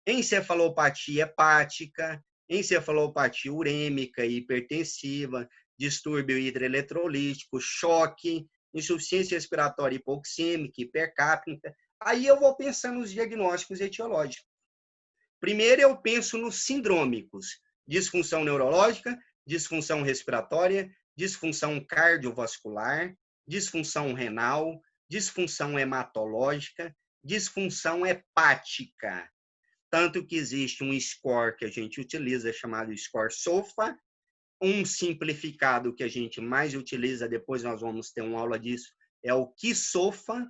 Encefalopatia hepática, encefalopatia urêmica e hipertensiva, distúrbio hidroeletrolítico, choque, insuficiência respiratória hipoxêmica, hipercápnica. Aí eu vou pensando nos diagnósticos etiológicos. Primeiro eu penso nos sindrômicos: disfunção neurológica, disfunção respiratória, disfunção cardiovascular, disfunção renal, disfunção hematológica, disfunção hepática. Tanto que existe um score que a gente utiliza, chamado score SOFA, um simplificado que a gente mais utiliza, depois nós vamos ter uma aula disso, é o QI-SOFA,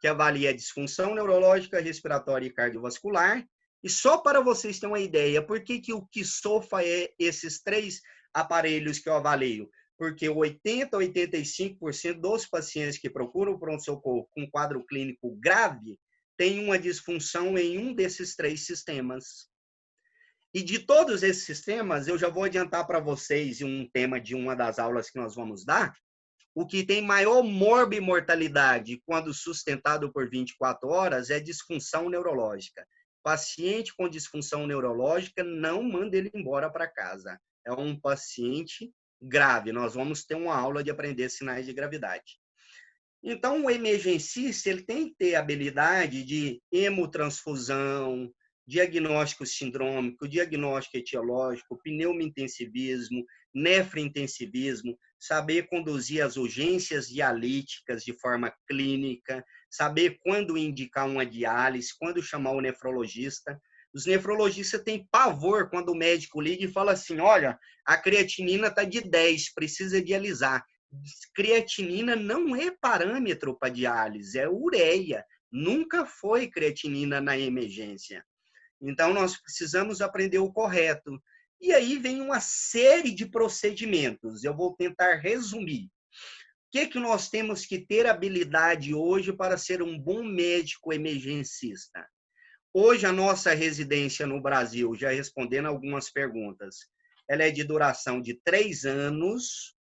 que avalia a disfunção neurológica, respiratória e cardiovascular. E só para vocês terem uma ideia, por que o QI-SOFA é esses 3 aparelhos que eu avalio? Porque 80% a 85% dos pacientes que procuram pronto-socorro com quadro clínico grave têm uma disfunção em um desses 3 sistemas. E de todos esses sistemas, eu já vou adiantar para vocês um tema de uma das aulas que nós vamos dar, o que tem maior morbimortalidade quando sustentado por 24 horas é disfunção neurológica. Paciente com disfunção neurológica, não manda ele embora para casa. É um paciente grave. Nós vamos ter uma aula de aprender sinais de gravidade. Então, o emergencista, ele tem que ter habilidade de hemotransfusão, diagnóstico sindrômico, diagnóstico etiológico, pneumointensivismo, nefrointensivismo, saber conduzir as urgências dialíticas de forma clínica, saber quando indicar uma diálise, quando chamar o nefrologista. Os nefrologistas têm pavor quando o médico liga e fala assim: olha, a creatinina está de 10, precisa dialisar. Creatinina não é parâmetro para diálise, é ureia. Nunca foi creatinina na emergência. Então, nós precisamos aprender o correto. E aí vem uma série de procedimentos. Eu vou tentar resumir. O que nós temos que ter habilidade hoje para ser um bom médico emergencista? Hoje, a nossa residência no Brasil, já respondendo algumas perguntas, ela é de duração de 3 anos,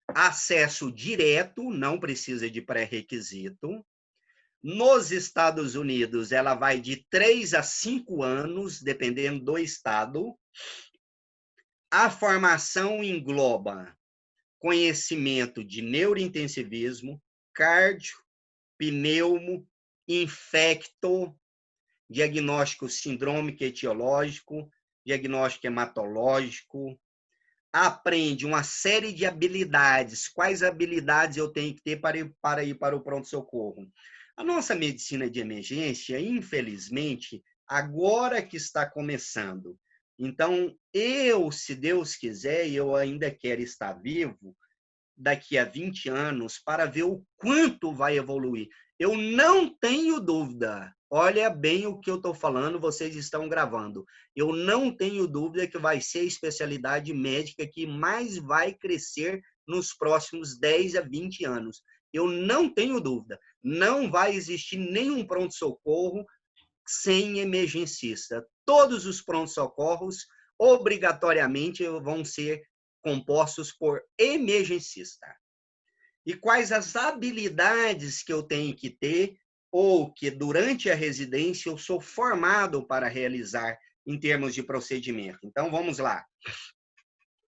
acesso direto, não precisa de pré-requisito. Nos Estados Unidos, ela vai de 3 a 5 anos, dependendo do estado. A formação engloba conhecimento de neurointensivismo, cardio, pneumo, infecto, diagnóstico sindrômico etiológico, diagnóstico hematológico. Aprende uma série de habilidades. Quais habilidades eu tenho que ter para ir para o pronto-socorro? A nossa medicina de emergência, infelizmente, agora que está começando. Então, se Deus quiser, eu ainda quero estar vivo daqui a 20 anos para ver o quanto vai evoluir. Eu não tenho dúvida, olha bem o que eu estou falando, vocês estão gravando. Eu não tenho dúvida que vai ser a especialidade médica que mais vai crescer nos próximos 10 a 20 anos. Eu não tenho dúvida. Não vai existir nenhum pronto-socorro sem emergencista. Todos os pronto-socorros, obrigatoriamente, vão ser compostos por emergencista. E quais as habilidades que eu tenho que ter, ou que durante a residência eu sou formado para realizar em termos de procedimento? Então, vamos lá.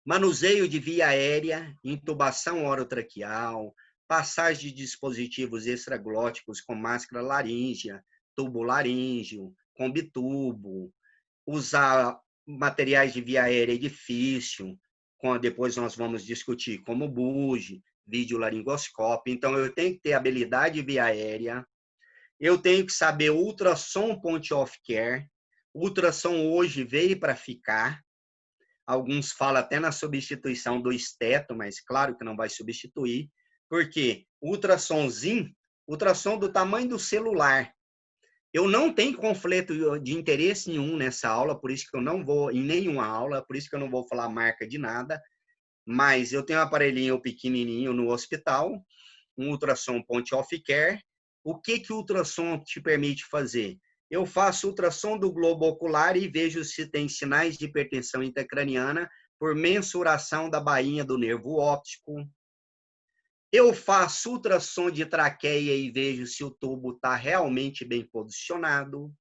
Manuseio de via aérea, intubação orotraqueal, passagem de dispositivos extraglóticos com máscara laríngea, tubo laríngeo, combitubo, usar materiais de via aérea difícil, depois nós vamos discutir como buge, videolaringoscópio. Então, eu tenho que ter habilidade de via aérea, eu tenho que saber ultrassom point of care. Ultrassom hoje veio para ficar. Alguns falam até na substituição do esteto, mas claro que não vai substituir. Por quê? Ultrassom do tamanho do celular. Eu não tenho conflito de interesse nenhum nessa aula, por isso que eu não vou em nenhuma aula, por isso que eu não vou falar marca de nada, mas eu tenho um aparelhinho pequenininho no hospital, um ultrassom point-of care. O que o ultrassom te permite fazer? Eu faço ultrassom do globo ocular e vejo se tem sinais de hipertensão intracraniana por mensuração da bainha do nervo óptico. Eu faço ultrassom de traqueia e vejo se o tubo está realmente bem posicionado.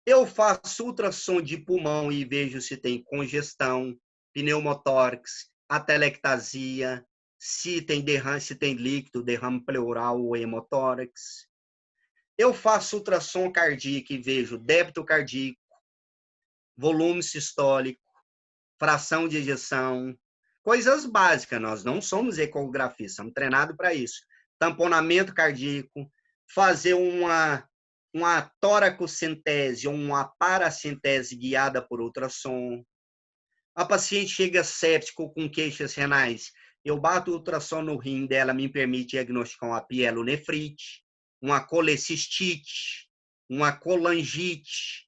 Eu faço ultrassom de pulmão e vejo se tem congestão, pneumotórax, atelectasia, se tem derrame, se tem líquido, derrame pleural ou hemotórax. Eu faço ultrassom cardíaco e vejo débito cardíaco, volume sistólico, fração de ejeção, coisas básicas. Nós não somos ecografistas, estamos treinados para isso. Tamponamento cardíaco, fazer uma toracocentese ou uma paracentese guiada por ultrassom. A paciente chega séptico com queixas renais. Eu bato o ultrassom no rim dela, me permite diagnosticar uma pielonefrite, uma colecistite, uma colangite.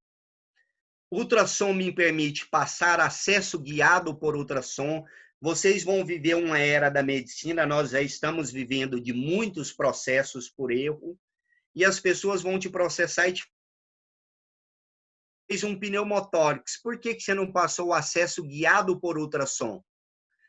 Ultrassom me permite passar acesso guiado por ultrassom. Vocês vão viver uma era da medicina, nós já estamos vivendo de muitos processos por erro, e as pessoas vão te processar e te fez um pneumotórax. Por que você não passou o acesso guiado por ultrassom?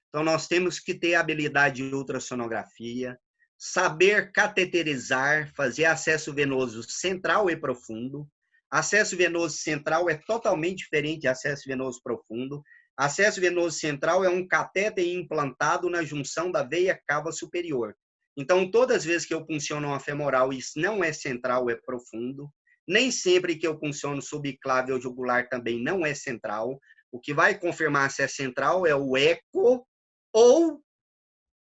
Então, nós temos que ter habilidade de ultrassonografia, saber cateterizar, fazer acesso venoso central e profundo. Acesso venoso central é totalmente diferente de acesso venoso profundo. Acesso venoso central é um catéter implantado na junção da veia cava superior. Então, todas as vezes que eu punciono uma femoral, isso não é central, é profundo. Nem sempre que eu punciono subclávio jugular também não é central. O que vai confirmar se é central é o eco ou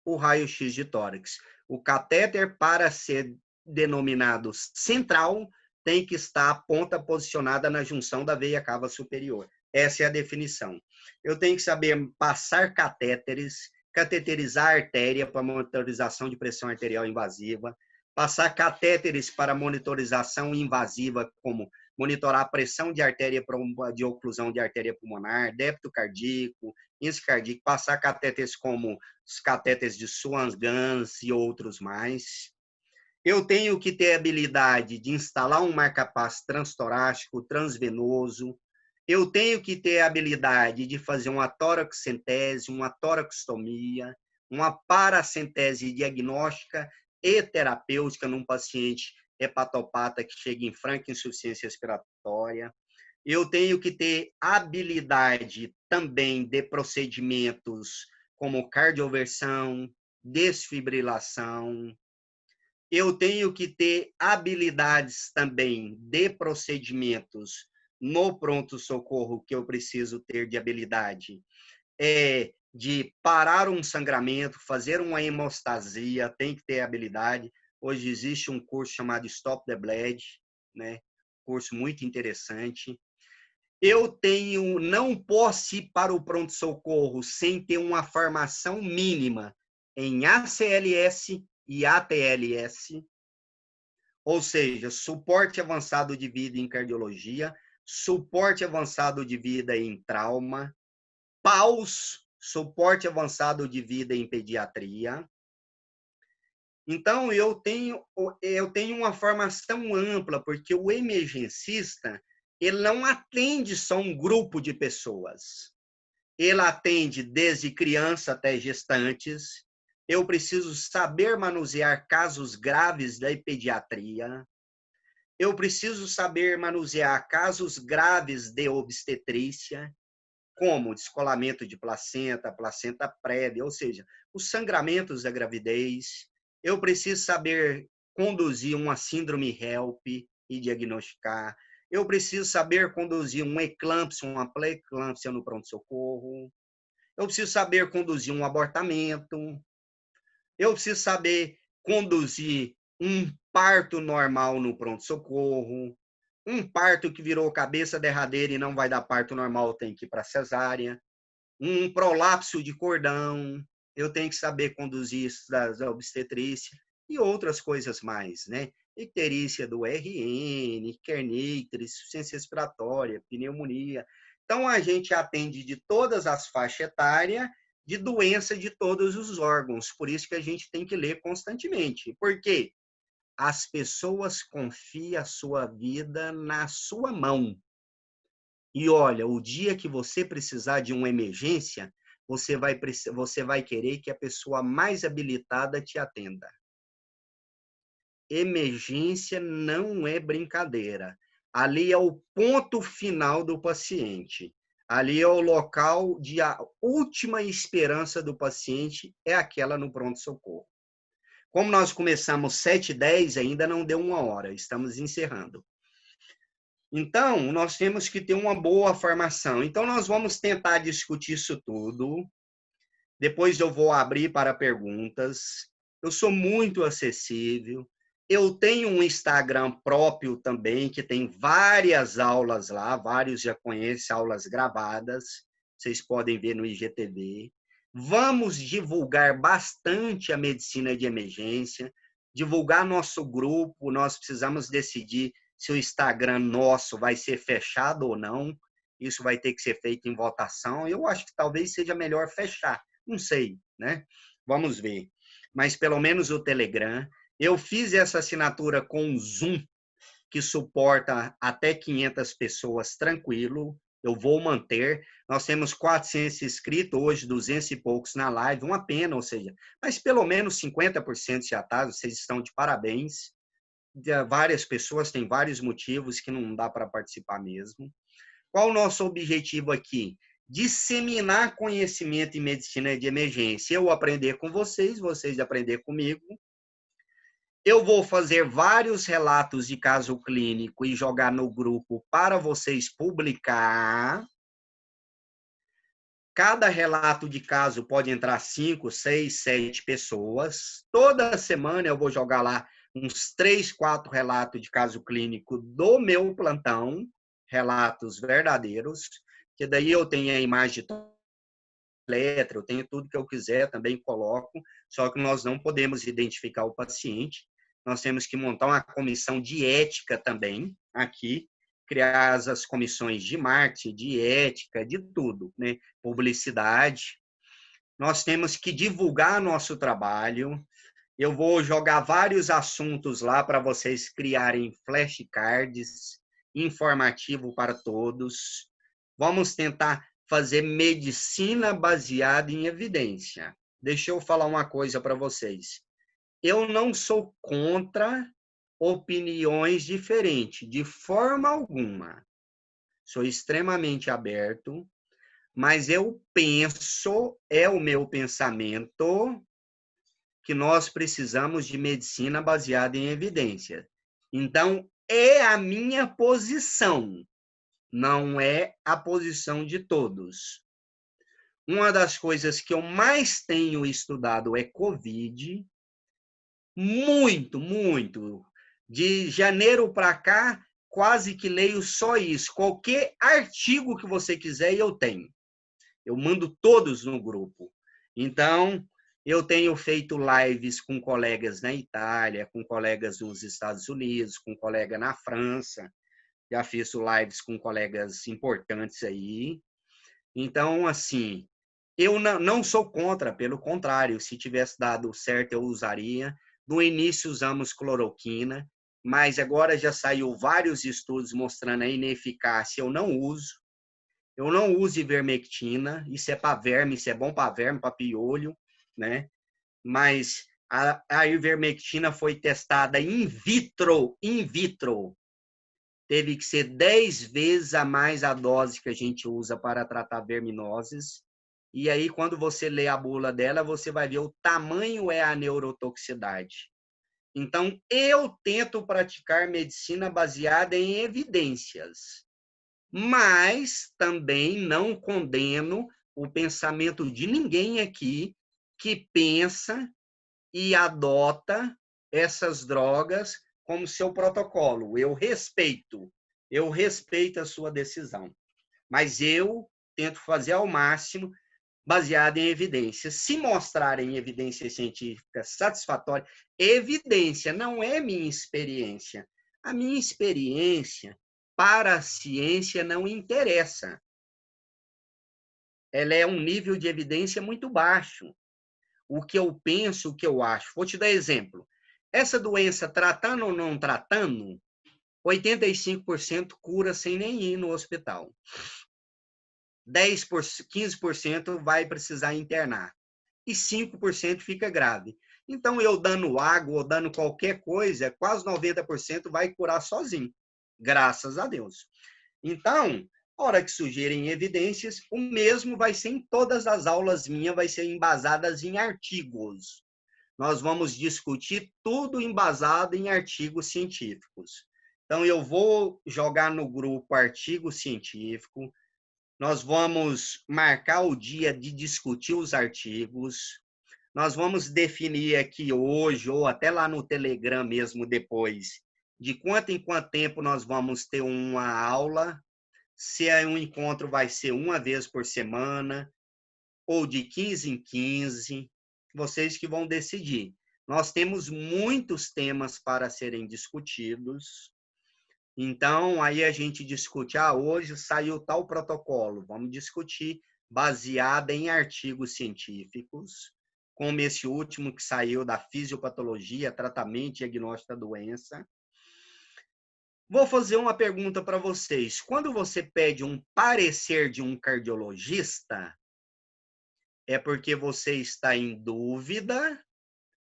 o raio-x de tórax. O catéter, para ser denominado central, tem que estar a ponta posicionada na junção da veia cava superior. Essa é a definição. Eu tenho que saber passar catéteres, cateterizar a artéria para monitorização de pressão arterial invasiva, passar catéteres para monitorização invasiva, como monitorar a pressão de artéria de oclusão de artéria pulmonar, débito cardíaco, índice cardíaco, passar catéteres como os catéteres de Swan-Ganz e outros mais. Eu tenho que ter a habilidade de instalar um marca-passo transtorácico, transvenoso. Eu tenho que ter a habilidade de fazer uma toraxentese, uma toraxostomia, uma paracentese diagnóstica e terapêutica num paciente hepatopata que chega em franca insuficiência respiratória. Eu tenho que ter habilidade também de procedimentos como cardioversão, desfibrilação. Eu tenho que ter habilidades também de procedimentos no pronto-socorro que eu preciso ter de habilidade. De parar um sangramento, fazer uma hemostasia, tem que ter habilidade. Hoje existe um curso chamado Stop the Bled, né? Curso muito interessante. Eu não posso ir para o pronto-socorro sem ter uma formação mínima em ACLS e ATLS, ou seja, suporte avançado de vida em cardiologia, suporte avançado de vida em trauma, PAUS, suporte avançado de vida em pediatria. Então, eu tenho uma formação ampla, porque o emergencista, ele não atende só um grupo de pessoas. Ele atende desde criança até gestantes. Eu preciso saber manusear casos graves da pediatria. Eu preciso saber manusear casos graves de obstetrícia, como descolamento de placenta, placenta prévia, ou seja, os sangramentos da gravidez. Eu preciso saber conduzir uma síndrome HELP e diagnosticar. Eu preciso saber conduzir uma eclâmpsia, uma pré-eclâmpsia no pronto-socorro. Eu preciso saber conduzir um abortamento. Eu preciso saber conduzir um parto normal no pronto-socorro. Um parto que virou cabeça derradeira e não vai dar parto normal, tem que ir para cesárea. Um prolapso de cordão, eu tenho que saber conduzir isso da obstetrícia e outras coisas mais, né? icterícia do RN, Kernicterus, insuficiência respiratória, pneumonia. Então, a gente atende de todas as faixas etárias, de doença de todos os órgãos. Por isso que a gente tem que ler constantemente. Por quê? As pessoas confiam a sua vida na sua mão. E olha, o dia que você precisar de uma emergência, você vai querer que a pessoa mais habilitada te atenda. Emergência não é brincadeira. Ali é o ponto final do paciente. Ali é o local de a última esperança do paciente, é aquela no pronto-socorro. Como nós começamos 7h10, ainda não deu 1 hora, estamos encerrando. Então, nós temos que ter uma boa formação. Então, nós vamos tentar discutir isso tudo. Depois eu vou abrir para perguntas. Eu sou muito acessível. Eu tenho um Instagram próprio também, que tem várias aulas lá. Vários já conhecem, aulas gravadas. Vocês podem ver no IGTV. Vamos divulgar bastante a medicina de emergência. Divulgar nosso grupo. Nós precisamos decidir se o Instagram nosso vai ser fechado ou não. Isso vai ter que ser feito em votação. Eu acho que talvez seja melhor fechar. Não sei, né? Vamos ver. Mas pelo menos o Telegram. Eu fiz essa assinatura com o Zoom, que suporta até 500 pessoas tranquilo. Eu vou manter. Nós temos 400 inscritos, hoje 200 e poucos na live. Uma pena, ou seja, mas pelo menos 50% já está. Vocês estão de parabéns. Várias pessoas têm vários motivos que não dá para participar mesmo. Qual o nosso objetivo aqui? Disseminar conhecimento em medicina de emergência. Eu aprender com vocês, vocês aprender comigo. Eu vou fazer vários relatos de caso clínico e jogar no grupo para vocês publicar. Cada relato de caso pode entrar 5, 6, 7 pessoas. Toda semana eu vou jogar lá uns 3, 4 relatos de caso clínico do meu plantão, relatos verdadeiros, que daí eu tenho a imagem de letra, eu tenho tudo que eu quiser, também coloco, só que nós não podemos identificar o paciente, nós temos que montar uma comissão de ética também, aqui, criar as comissões de marketing, de ética, de tudo, né? Publicidade. Nós temos que divulgar nosso trabalho. Eu vou jogar vários assuntos lá para vocês criarem flashcards informativo para todos. Vamos tentar fazer medicina baseada em evidência. Deixa eu falar uma coisa para vocês. Eu não sou contra opiniões diferentes, de forma alguma. Sou extremamente aberto, mas eu penso, é o meu pensamento, que nós precisamos de medicina baseada em evidência. Então, é a minha posição, não é a posição de todos. Uma das coisas que eu mais tenho estudado é COVID. Muito, muito. De janeiro para cá, quase que leio só isso. Qualquer artigo que você quiser, eu tenho. Eu mando todos no grupo. Então, eu tenho feito lives com colegas na Itália, com colegas nos Estados Unidos, com colega na França. Já fiz lives com colegas importantes aí. Então, assim, eu não sou contra, pelo contrário, se tivesse dado certo, eu usaria. No início, usamos cloroquina, mas agora já saiu vários estudos mostrando a ineficácia, eu não uso. Eu não uso ivermectina, isso é para verme, isso é bom para verme, para piolho, né? Mas a ivermectina foi testada in vitro. Teve que ser 10 vezes a mais a dose que a gente usa para tratar verminoses. E aí, quando você lê a bula dela, você vai ver o tamanho é a neurotoxicidade. Então, eu tento praticar medicina baseada em evidências, mas também não condeno o pensamento de ninguém aqui que pensa e adota essas drogas como seu protocolo. Eu respeito a sua decisão, mas eu tento fazer ao máximo baseada em evidências. Se mostrarem evidências científicas satisfatórias, evidência não é minha experiência. A minha experiência para a ciência não interessa. Ela é um nível de evidência muito baixo. O que eu penso, o que eu acho. Vou te dar exemplo. Essa doença, tratando ou não tratando, 85% cura sem nem ir no hospital. 15% vai precisar internar. E 5% fica grave. Então, eu dando água ou dando qualquer coisa, quase 90% vai curar sozinho. Graças a Deus. Então, a hora que surgirem evidências, o mesmo vai ser em todas as aulas minhas, vai ser embasadas em artigos. Nós vamos discutir tudo embasado em artigos científicos. Então, eu vou jogar no grupo artigo científico, nós vamos marcar o dia de discutir os artigos, nós vamos definir aqui hoje, ou até lá no Telegram mesmo depois, de quanto em quanto tempo nós vamos ter uma aula, se um encontro vai ser uma vez por semana, ou de 15 em 15, vocês que vão decidir. Nós temos muitos temas para serem discutidos, então aí a gente discute, hoje saiu tal protocolo, vamos discutir baseado em artigos científicos, como esse último que saiu da fisiopatologia, tratamento e diagnóstico da doença. Vou fazer uma pergunta para vocês. Quando você pede um parecer de um cardiologista, é porque você está em dúvida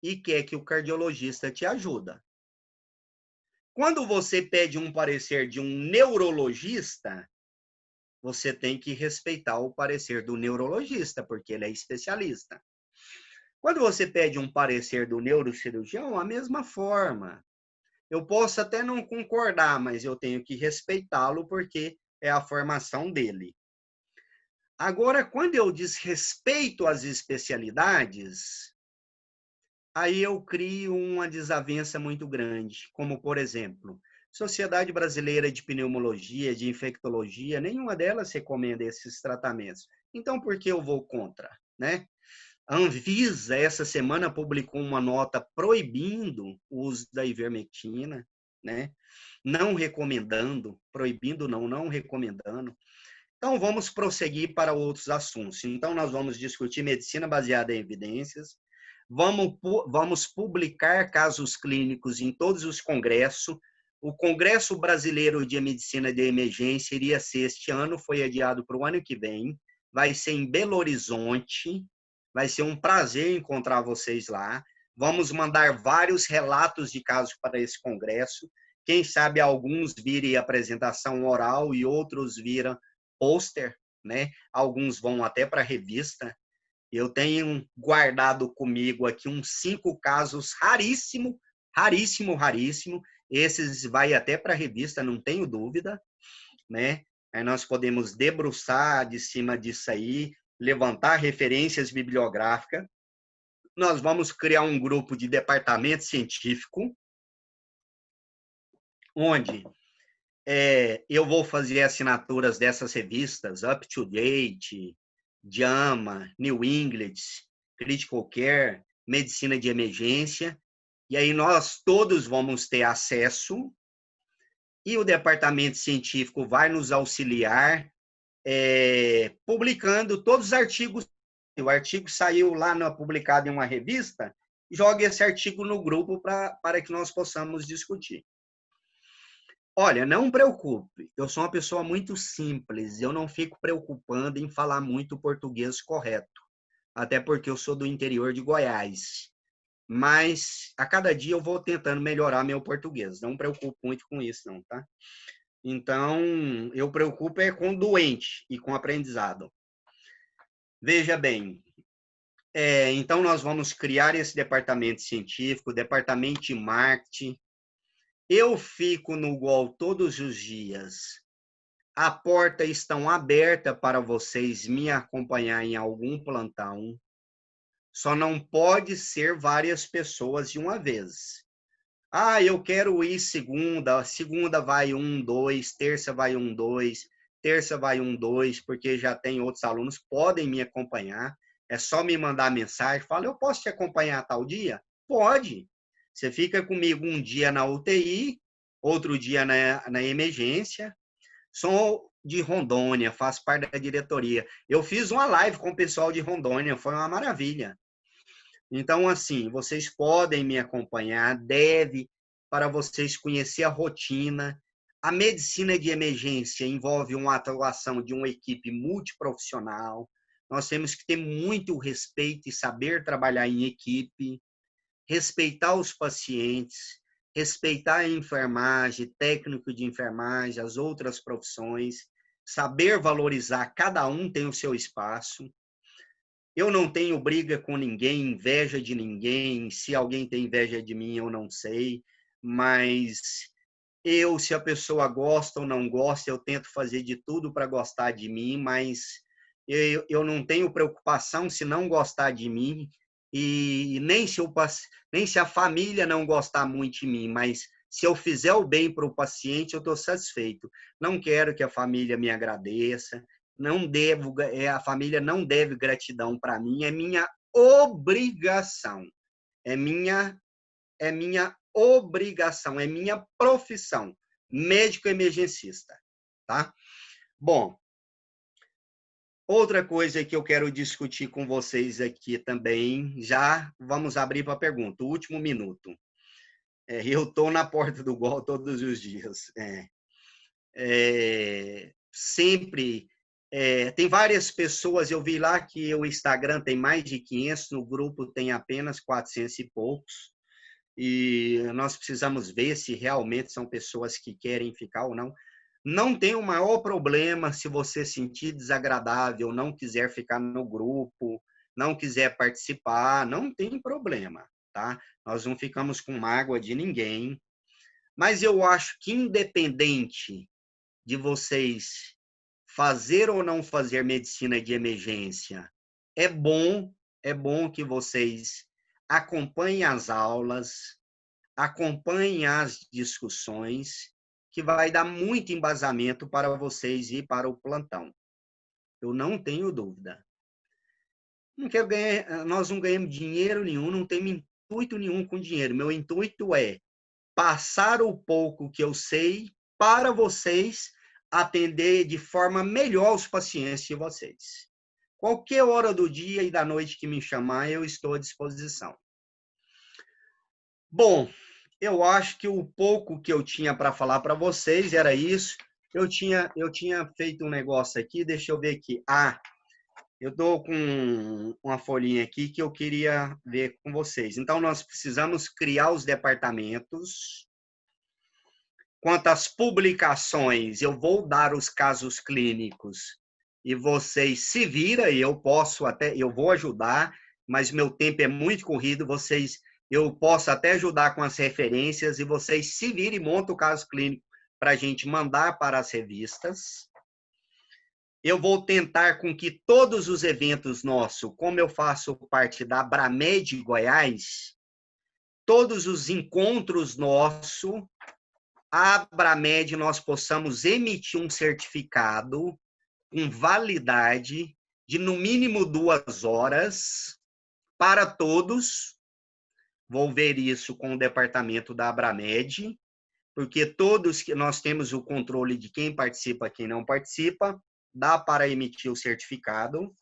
e quer que o cardiologista te ajude. Quando você pede um parecer de um neurologista, você tem que respeitar o parecer do neurologista, porque ele é especialista. Quando você pede um parecer do neurocirurgião, a mesma forma. Eu posso até não concordar, mas eu tenho que respeitá-lo porque é a formação dele. Agora, quando eu desrespeito as especialidades, aí eu crio uma desavença muito grande, como, por exemplo, Sociedade Brasileira de Pneumologia, de Infectologia, nenhuma delas recomenda esses tratamentos. Então, por que eu vou contra, né? A Anvisa, essa semana, publicou uma nota proibindo o uso da ivermectina, né? Não recomendando, proibindo não recomendando. Então, vamos prosseguir para outros assuntos. Então, nós vamos discutir medicina baseada em evidências, vamos publicar casos clínicos em todos os congressos. O Congresso Brasileiro de Medicina de Emergência iria ser este ano, foi adiado para o ano que vem, vai ser em Belo Horizonte. Vai ser um prazer encontrar vocês lá. Vamos mandar vários relatos de casos para esse congresso. Quem sabe alguns virem apresentação oral e outros viram pôster, né? Alguns vão até para a revista. Eu tenho guardado comigo aqui uns 5 casos raríssimo. Esses vai até para a revista, não tenho dúvida, né? Aí nós podemos debruçar de cima disso aí, levantar referências bibliográficas. Nós vamos criar um grupo de departamento científico, onde eu vou fazer assinaturas dessas revistas, Up to Date, JAMA, New England, Critical Care, Medicina de Emergência, e aí nós todos vamos ter acesso, e o departamento científico vai nos auxiliar publicando todos os artigos. O artigo saiu lá, publicado em uma revista, jogue esse artigo no grupo para que nós possamos discutir. Olha, não preocupe, eu sou uma pessoa muito simples, eu não fico preocupando em falar muito português correto, até porque eu sou do interior de Goiás. Mas a cada dia eu vou tentando melhorar meu português, não me preocupo muito com isso não, tá? Então, eu preocupo com o doente e com o aprendizado. Veja bem, então nós vamos criar esse departamento científico, departamento de marketing. Eu fico no UOL todos os dias. A porta estão aberta para vocês me acompanhar em algum plantão. Só não pode ser várias pessoas de uma vez. Eu quero ir segunda vai 1, 2, terça vai 1, 2. terça vai um, dois, porque já tem outros alunos, podem me acompanhar. É só me mandar mensagem, fala, eu posso te acompanhar tal dia? Pode. Você fica comigo um dia na UTI, outro dia na emergência. Sou de Rondônia, faço parte da diretoria. Eu fiz uma live com o pessoal de Rondônia, foi uma maravilha. Então, assim, vocês podem me acompanhar, para vocês conhecer a rotina. A medicina de emergência envolve uma atuação de uma equipe multiprofissional. Nós temos que ter muito respeito e saber trabalhar em equipe, respeitar os pacientes, respeitar a enfermagem, técnico de enfermagem, as outras profissões, saber valorizar, cada um tem o seu espaço. Eu não tenho briga com ninguém, inveja de ninguém. Se alguém tem inveja de mim, eu não sei. Mas se a pessoa gosta ou não gosta, eu tento fazer de tudo para gostar de mim, mas eu não tenho preocupação se não gostar de mim, e nem se a família não gostar muito de mim, mas se eu fizer o bem para o paciente, eu estou satisfeito. Não quero que a família me agradeça, a família não deve gratidão para mim, é minha obrigação, é minha obrigação, é minha profissão, médico emergencista, tá? Bom, outra coisa que eu quero discutir com vocês aqui também, já vamos abrir para a pergunta, o último minuto. Eu estou na porta do gol todos os dias. Sempre... tem várias pessoas, eu vi lá que o Instagram tem mais de 500, no grupo tem apenas 400 e poucos, e nós precisamos ver se realmente são pessoas que querem ficar ou não. Não tem o maior problema se você sentir desagradável, não quiser ficar no grupo, não quiser participar, não tem problema, tá? Nós não ficamos com mágoa de ninguém, mas eu acho que independente de vocês fazer ou não fazer medicina de emergência, é bom que vocês acompanhem as aulas, acompanhem as discussões, que vai dar muito embasamento para vocês ir para o plantão. Eu não tenho dúvida. Nós não ganhamos dinheiro nenhum, não temos intuito nenhum com dinheiro. Meu intuito é passar o pouco que eu sei para vocês, atender de forma melhor os pacientes de vocês. Qualquer hora do dia e da noite que me chamar, eu estou à disposição. Bom, eu acho que o pouco que eu tinha para falar para vocês era isso. Eu tinha feito um negócio aqui, deixa eu ver aqui. Eu estou com uma folhinha aqui que eu queria ver com vocês. Então, nós precisamos criar os departamentos. Quanto às publicações, eu vou dar os casos clínicos e vocês se viram, e eu vou ajudar, mas meu tempo é muito corrido, eu posso até ajudar com as referências e vocês se viram e montam o caso clínico para a gente mandar para as revistas. Eu vou tentar com que todos os eventos nossos, como eu faço parte da Abramed Goiás, todos os encontros nossos, a Abramed, nós possamos emitir um certificado com validade de, no mínimo, 2 horas para todos. Vou ver isso com o departamento da Abramed, porque todos que nós temos o controle de quem participa e quem não participa, dá para emitir o certificado.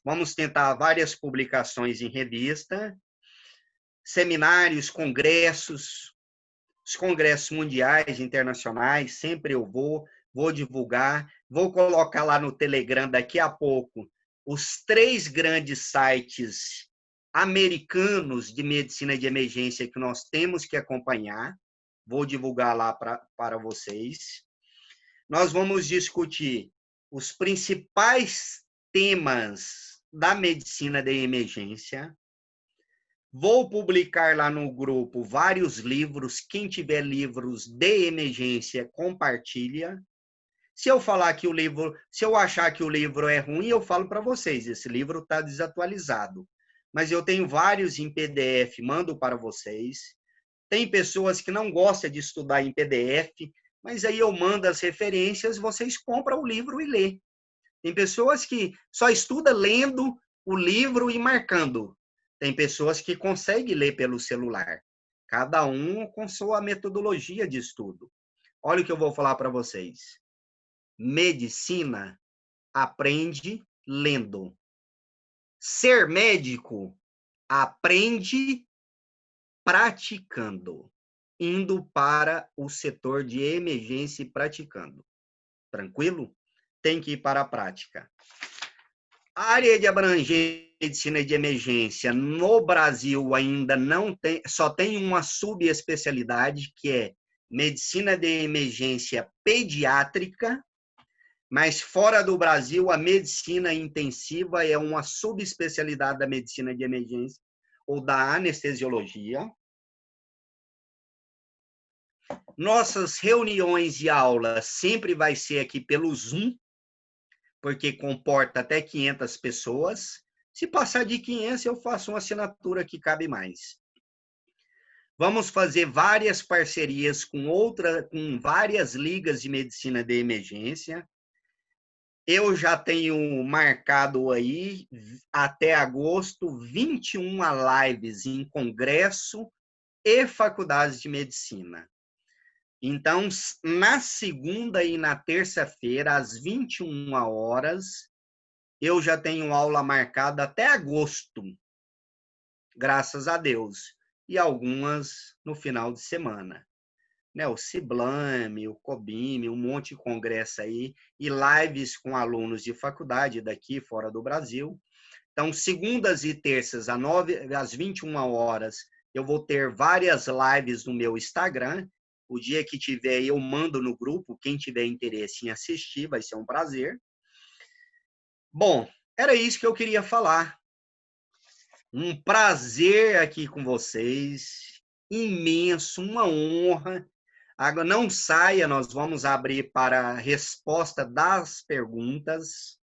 Vamos tentar várias publicações em revista, seminários, congressos, os congressos mundiais, internacionais, sempre eu vou divulgar, vou colocar lá no Telegram daqui a pouco os 3 grandes sites americanos de medicina de emergência que nós temos que acompanhar, vou divulgar lá para vocês. Nós vamos discutir os principais temas da medicina de emergência. Vou publicar lá no grupo vários livros. Quem tiver livros de emergência, compartilha. Se eu achar que o livro é ruim, eu falo para vocês, esse livro está desatualizado. Mas eu tenho vários em PDF, mando para vocês. Tem pessoas que não gostam de estudar em PDF, Mas aí eu mando as referências, vocês compram o livro e lê. Tem pessoas que só estudam lendo o livro e marcando. Tem pessoas que conseguem ler pelo celular. Cada um com sua metodologia de estudo. Olha o que eu vou falar para vocês. Medicina aprende lendo. Ser médico aprende praticando, indo para o setor de emergência e praticando. Tranquilo? Tem que ir para a prática. A área de abrangência de medicina de emergência no Brasil ainda não tem, só tem uma subespecialidade, que é medicina de emergência pediátrica, mas fora do Brasil a medicina intensiva é uma subespecialidade da medicina de emergência ou da anestesiologia. Nossas reuniões e aulas sempre vai ser aqui pelo Zoom, porque comporta até 500 pessoas. Se passar de 500, eu faço uma assinatura que cabe mais. Vamos fazer várias parcerias com várias ligas de medicina de emergência. Eu já tenho marcado aí, até agosto, 21 lives em congresso e faculdades de medicina. Então, na segunda e na terça-feira, às 21 horas, eu já tenho aula marcada até agosto, graças a Deus. E algumas no final de semana. Né, o Ciblame, o Cobime, um monte de congresso aí, e lives com alunos de faculdade daqui, fora do Brasil. Então, segundas e terças, às 21 horas, eu vou ter várias lives no meu Instagram. O dia que tiver, eu mando no grupo. Quem tiver interesse em assistir, vai ser um prazer. Bom, era isso que eu queria falar. Um prazer aqui com vocês. Imenso, uma honra. Agora, não saia, nós vamos abrir para a resposta das perguntas.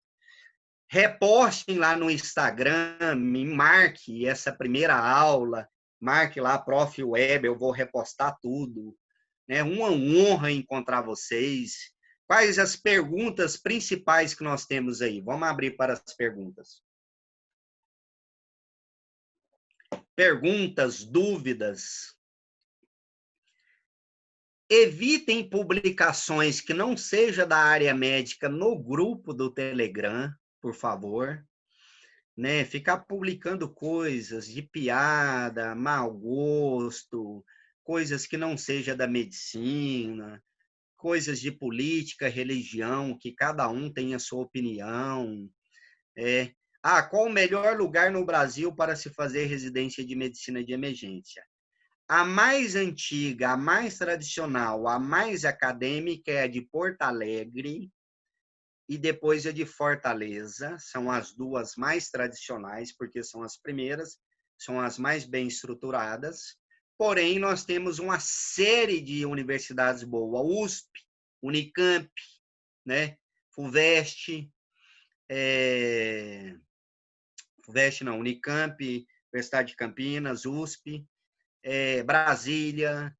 Repostem lá no Instagram, me marque essa primeira aula, marque lá, Prof. Web, eu vou repostar tudo. É uma honra encontrar vocês. Quais as perguntas principais que nós temos aí? Vamos abrir para as perguntas. Perguntas, dúvidas. Evitem publicações que não sejam da área médica no grupo do Telegram, por favor. Né? Ficar publicando coisas de piada, mau gosto, coisas que não sejam da medicina, coisas de política, religião, que cada um tem a sua opinião. Qual o melhor lugar no Brasil para se fazer residência de medicina de emergência? A mais antiga, a mais tradicional, a mais acadêmica é a de Porto Alegre e depois a de Fortaleza. São as duas mais tradicionais, porque são as primeiras, são as mais bem estruturadas. Porém, nós temos uma série de universidades boas. USP, Unicamp, né? FUVEST, Unicamp, Universidade de Campinas, USP, Brasília,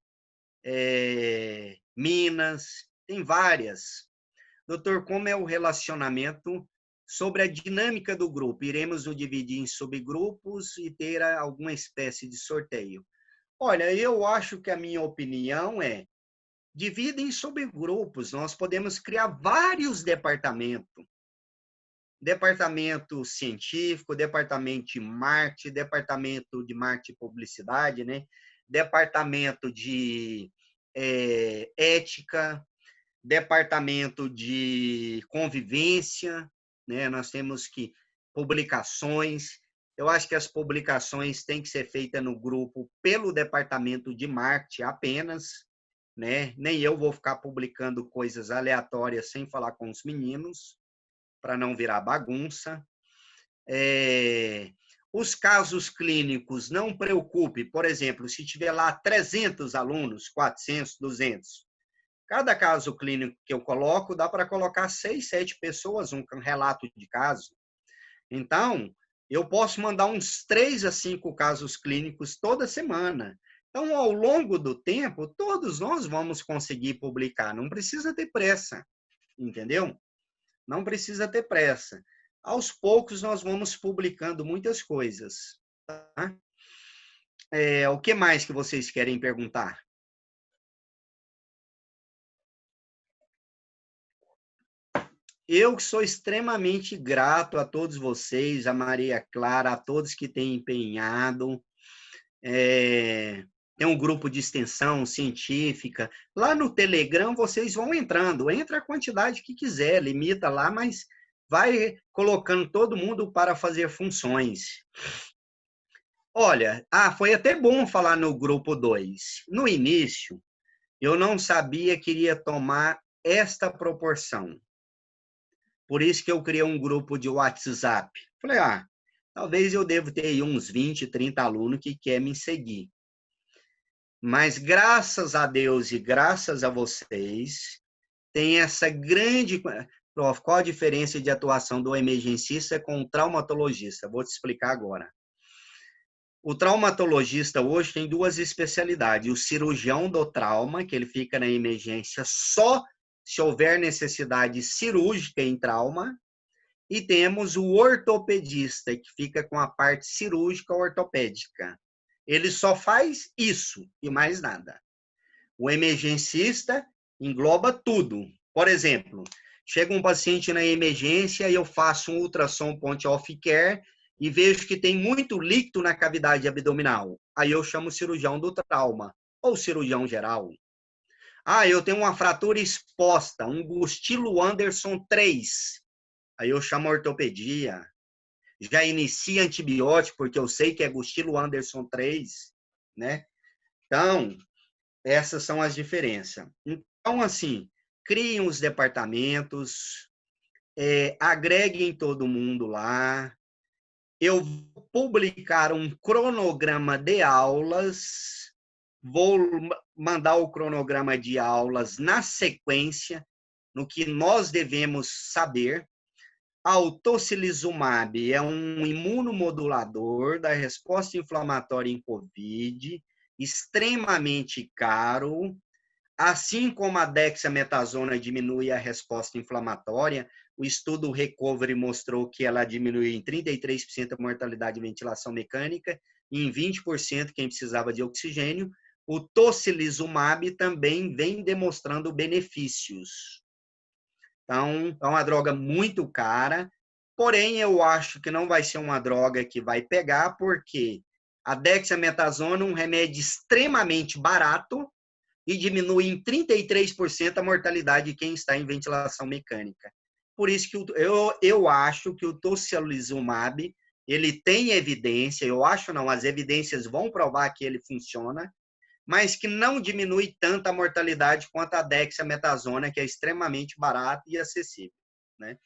Minas, tem várias. Doutor, como é o relacionamento sobre a dinâmica do grupo? Iremos o dividir em subgrupos e ter alguma espécie de sorteio? Olha, eu acho que a minha opinião é divide em subgrupos. Nós podemos criar vários departamentos. Departamento científico, departamento de marketing e publicidade, né? Departamento de ética, departamento de convivência, né? Nós temos que publicações. Eu acho que as publicações têm que ser feitas no grupo pelo departamento de marketing apenas, né? Nem eu vou ficar publicando coisas aleatórias sem falar com os meninos, para não virar bagunça. Os casos clínicos, não preocupe. Por exemplo, se tiver lá 300 alunos, 400, 200, cada caso clínico que eu coloco, dá para colocar 6, 7 pessoas, um relato de caso. Então, eu posso mandar uns 3 a 5 casos clínicos toda semana. Então, ao longo do tempo, todos nós vamos conseguir publicar, não precisa ter pressa, entendeu? Não precisa ter pressa. Aos poucos, nós vamos publicando muitas coisas. Tá? O que mais que vocês querem perguntar? Eu que sou extremamente grato a todos vocês, a Maria Clara, a todos que têm empenhado. Tem um grupo de extensão científica. Lá no Telegram, vocês vão entrando. Entra a quantidade que quiser, limita lá, mas vai colocando todo mundo para fazer funções. Olha, foi até bom falar no grupo 2. No início, eu não sabia que iria tomar esta proporção. Por isso que eu criei um grupo de WhatsApp. Falei, talvez eu devo ter aí uns 20, 30 alunos que querem me seguir. Mas graças a Deus e graças a vocês, tem essa grande... Prof, qual a diferença de atuação do emergencista com o traumatologista? Vou te explicar agora. O traumatologista hoje tem duas especialidades. O cirurgião do trauma, que ele fica na emergência só se houver necessidade cirúrgica em trauma, e temos o ortopedista, que fica com a parte cirúrgica ortopédica. Ele só faz isso e mais nada. O emergencista engloba tudo. Por exemplo, chega um paciente na emergência e eu faço um ultrassom point-of-care e vejo que tem muito líquido na cavidade abdominal. Aí eu chamo o cirurgião do trauma, ou cirurgião geral. Eu tenho uma fratura exposta, um Gustilo Anderson 3. Aí eu chamo a ortopedia. Já inicia antibiótico, porque eu sei que é Gustilo Anderson 3, né? Então, essas são as diferenças. Então, assim, criem os departamentos, agreguem todo mundo lá. Eu vou publicar um cronograma de aulas, vou mandar o cronograma de aulas na sequência, no que nós devemos saber. O tocilizumab é um imunomodulador da resposta inflamatória em COVID, extremamente caro. Assim como a dexametasona diminui a resposta inflamatória, o estudo Recovery mostrou que ela diminui em 33% a mortalidade de ventilação mecânica e em 20% quem precisava de oxigênio. O tocilizumab também vem demonstrando benefícios. Então, é uma droga muito cara, porém, eu acho que não vai ser uma droga que vai pegar, porque a dexametasona é um remédio extremamente barato e diminui em 33% a mortalidade de quem está em ventilação mecânica. Por isso que eu acho que o tocilizumab, ele tem evidência, eu acho não, as evidências vão provar que ele funciona, mas que não diminui tanto a mortalidade quanto a dexametasona, que é extremamente barata e acessível, né?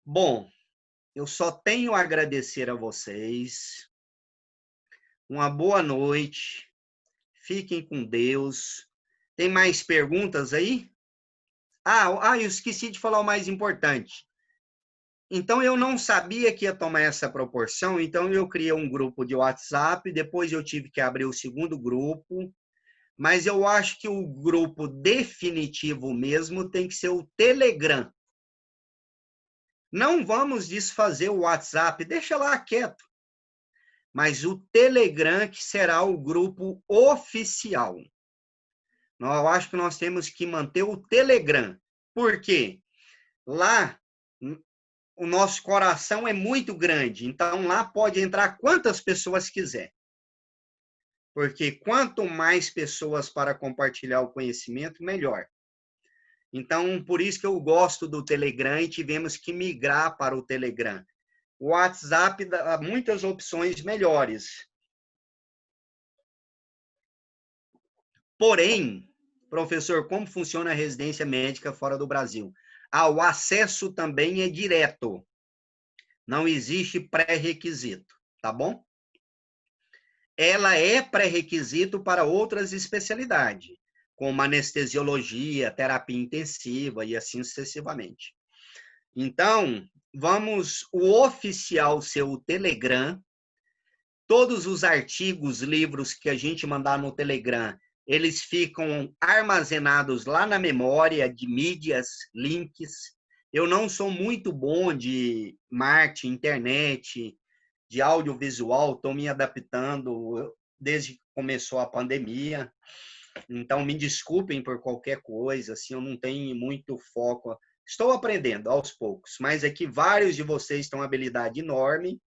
Bom, eu só tenho a agradecer a vocês. Uma boa noite. Fiquem com Deus. Tem mais perguntas aí? Eu esqueci de falar o mais importante. Então, eu não sabia que ia tomar essa proporção, então eu criei um grupo de WhatsApp, depois eu tive que abrir o segundo grupo, mas eu acho que o grupo definitivo mesmo tem que ser o Telegram. Não vamos desfazer o WhatsApp, deixa lá quieto. Mas o Telegram que será o grupo oficial. Eu acho que nós temos que manter o Telegram. Por quê? Lá, o nosso coração é muito grande, então lá pode entrar quantas pessoas quiser. Porque quanto mais pessoas para compartilhar o conhecimento, melhor. Então, por isso que eu gosto do Telegram e tivemos que migrar para o Telegram. O WhatsApp dá muitas opções melhores. Porém, professor, como funciona a residência médica fora do Brasil? O acesso também é direto. Não existe pré-requisito, tá bom? Ela é pré-requisito para outras especialidades, como anestesiologia, terapia intensiva e assim sucessivamente. Então, o oficial ser o Telegram. Todos os artigos, livros que a gente mandar no Telegram, eles ficam armazenados lá na memória de mídias, links. Eu não sou muito bom de marketing, internet, de audiovisual, estou me adaptando desde que começou a pandemia. Então, me desculpem por qualquer coisa, assim, eu não tenho muito foco. Estou aprendendo aos poucos, mas é que vários de vocês têm uma habilidade enorme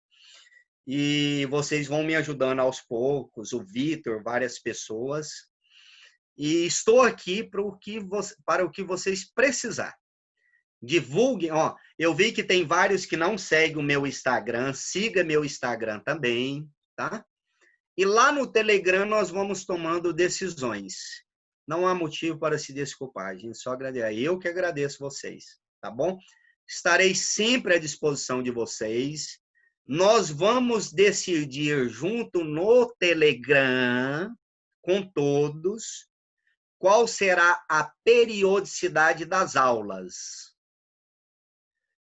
e vocês vão me ajudando aos poucos, o Vitor, várias pessoas. E estou aqui para o que vocês precisarem. Divulguem, ó, eu vi que tem vários que não seguem o meu Instagram, siga meu Instagram também, tá? E lá no Telegram nós vamos tomando decisões. Não há motivo para se desculpar, gente, só agradecer. Eu que agradeço vocês, tá bom? Estarei sempre à disposição de vocês. Nós vamos decidir junto no Telegram, com todos, qual será a periodicidade das aulas.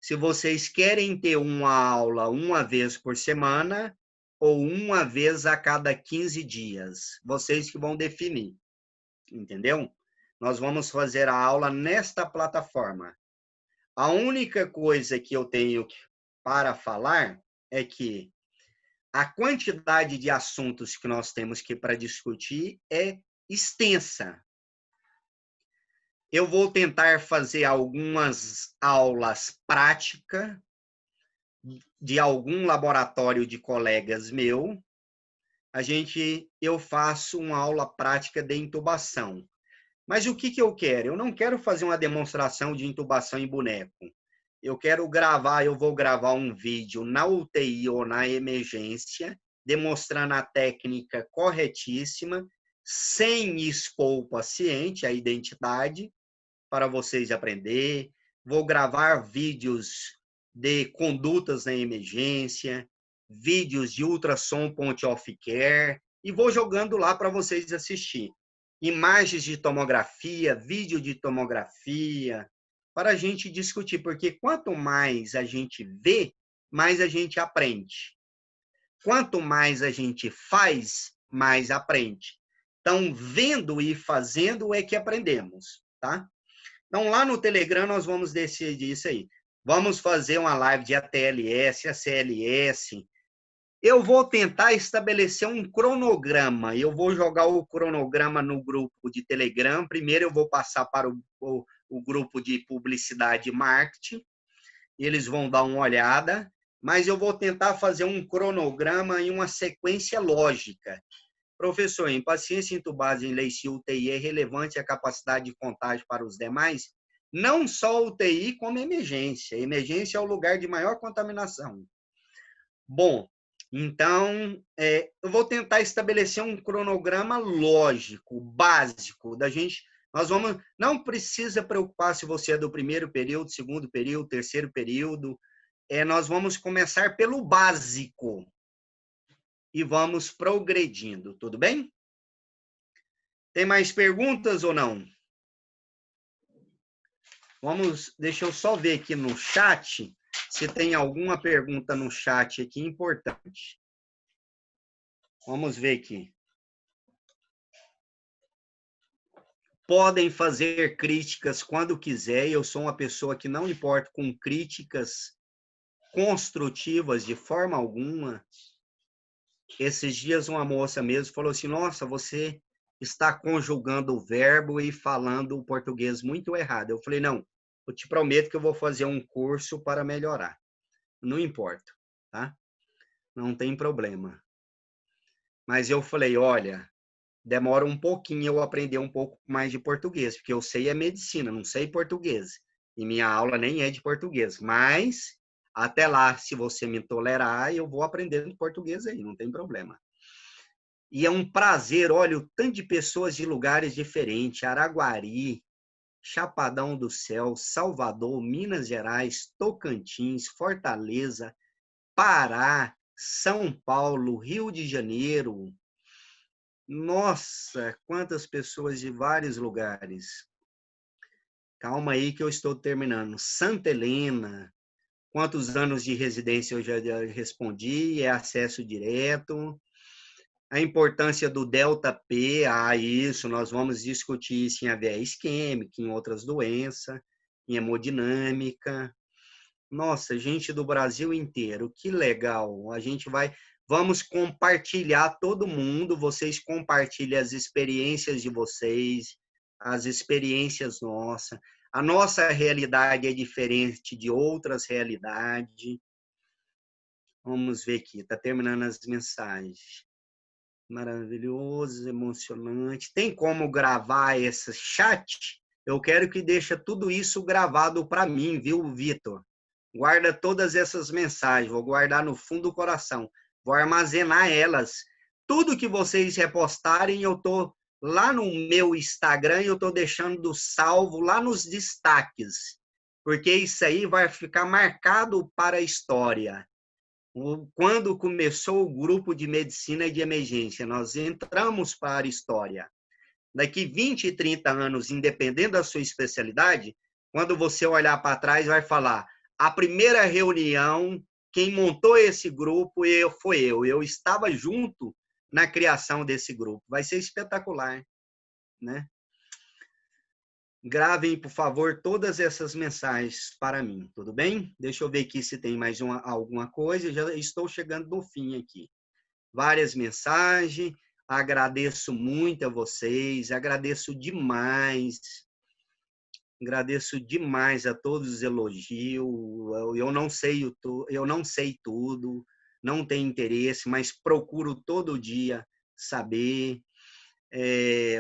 Se vocês querem ter uma aula uma vez por semana ou uma vez a cada 15 dias, vocês que vão definir, entendeu? Nós vamos fazer a aula nesta plataforma. A única coisa que eu tenho para falar é que a quantidade de assuntos que nós temos para discutir é extensa. Eu vou tentar fazer algumas aulas práticas de algum laboratório de colegas meu. Eu faço uma aula prática de intubação. Mas o que eu quero? Eu não quero fazer uma demonstração de intubação em boneco. Eu vou gravar um vídeo na UTI ou na emergência, demonstrando a técnica corretíssima, sem expor o paciente, a identidade, para vocês aprender. Vou gravar vídeos de condutas na emergência, vídeos de ultrassom point of care, e vou jogando lá para vocês assistir. Imagens de tomografia, vídeo de tomografia, para a gente discutir, porque quanto mais a gente vê, mais a gente aprende. Quanto mais a gente faz, mais aprende. Então, vendo e fazendo é que aprendemos, tá? Então, lá no Telegram, nós vamos decidir isso aí. Vamos fazer uma live de ATLS, ACLS. Eu vou tentar estabelecer um cronograma. Eu vou jogar o cronograma no grupo de Telegram. Primeiro, eu vou passar para o grupo de publicidade e marketing. Eles vão dar uma olhada. Mas eu vou tentar fazer um cronograma em uma sequência lógica. Professor, em paciência intubada em leite UTI é relevante a capacidade de contágio para os demais? Não só UTI, como emergência. Emergência é o lugar de maior contaminação. Bom, então, eu vou tentar estabelecer um cronograma lógico, básico, da gente. Não precisa preocupar se você é do primeiro período, segundo período, terceiro período. Nós vamos começar pelo básico. E vamos progredindo, tudo bem? Tem mais perguntas ou não? Deixa eu só ver aqui no chat, se tem alguma pergunta no chat aqui importante. Vamos ver aqui. Podem fazer críticas quando quiser, eu sou uma pessoa que não importa com críticas construtivas de forma alguma. Esses dias uma moça mesmo falou assim, nossa, você está conjugando o verbo e falando o português muito errado. Eu falei, não, eu te prometo que eu vou fazer um curso para melhorar. Não importa, tá? Não tem problema. Mas eu falei, olha, demora um pouquinho eu aprender um pouco mais de português, porque eu sei medicina, não sei português. E minha aula nem é de português, mas... Até lá, se você me tolerar, eu vou aprendendo português aí, não tem problema. E é um prazer, olha, o tanto de pessoas de lugares diferentes, Araguari, Chapadão do Céu, Salvador, Minas Gerais, Tocantins, Fortaleza, Pará, São Paulo, Rio de Janeiro. Nossa, quantas pessoas de vários lugares. Calma aí que eu estou terminando. Santa Helena, Quantos anos de residência eu já respondi, é acesso direto. A importância do delta P, isso, nós vamos discutir isso em AVE isquêmica, em outras doenças, em hemodinâmica. Nossa, gente do Brasil inteiro, que legal. Vamos compartilhar todo mundo, vocês compartilhem as experiências de vocês, as experiências nossas. A nossa realidade é diferente de outras realidades. Vamos ver aqui, está terminando as mensagens. Maravilhoso, emocionante. Tem como gravar esse chat? Eu quero que deixe tudo isso gravado para mim, viu, Vitor? Guarda todas essas mensagens, vou guardar no fundo do coração. Vou armazenar elas. Tudo que vocês repostarem, eu tô lá no meu Instagram, eu tô deixando salvo lá nos destaques, porque isso aí vai ficar marcado para a história. Quando começou o grupo de medicina de emergência, nós entramos para a história. Daqui 20 e 30 anos, independente da sua especialidade, quando você olhar para trás, vai falar, a primeira reunião, quem montou esse grupo foi eu. Eu estava junto na criação desse grupo. Vai ser espetacular, né? Gravem, por favor, todas essas mensagens para mim, tudo bem? Deixa eu ver aqui se tem mais alguma coisa. Já estou chegando no fim aqui. Várias mensagens. Agradeço muito a vocês. Agradeço demais. Agradeço demais a todos os elogios. Eu não sei tudo, não tenho interesse, mas procuro todo dia saber.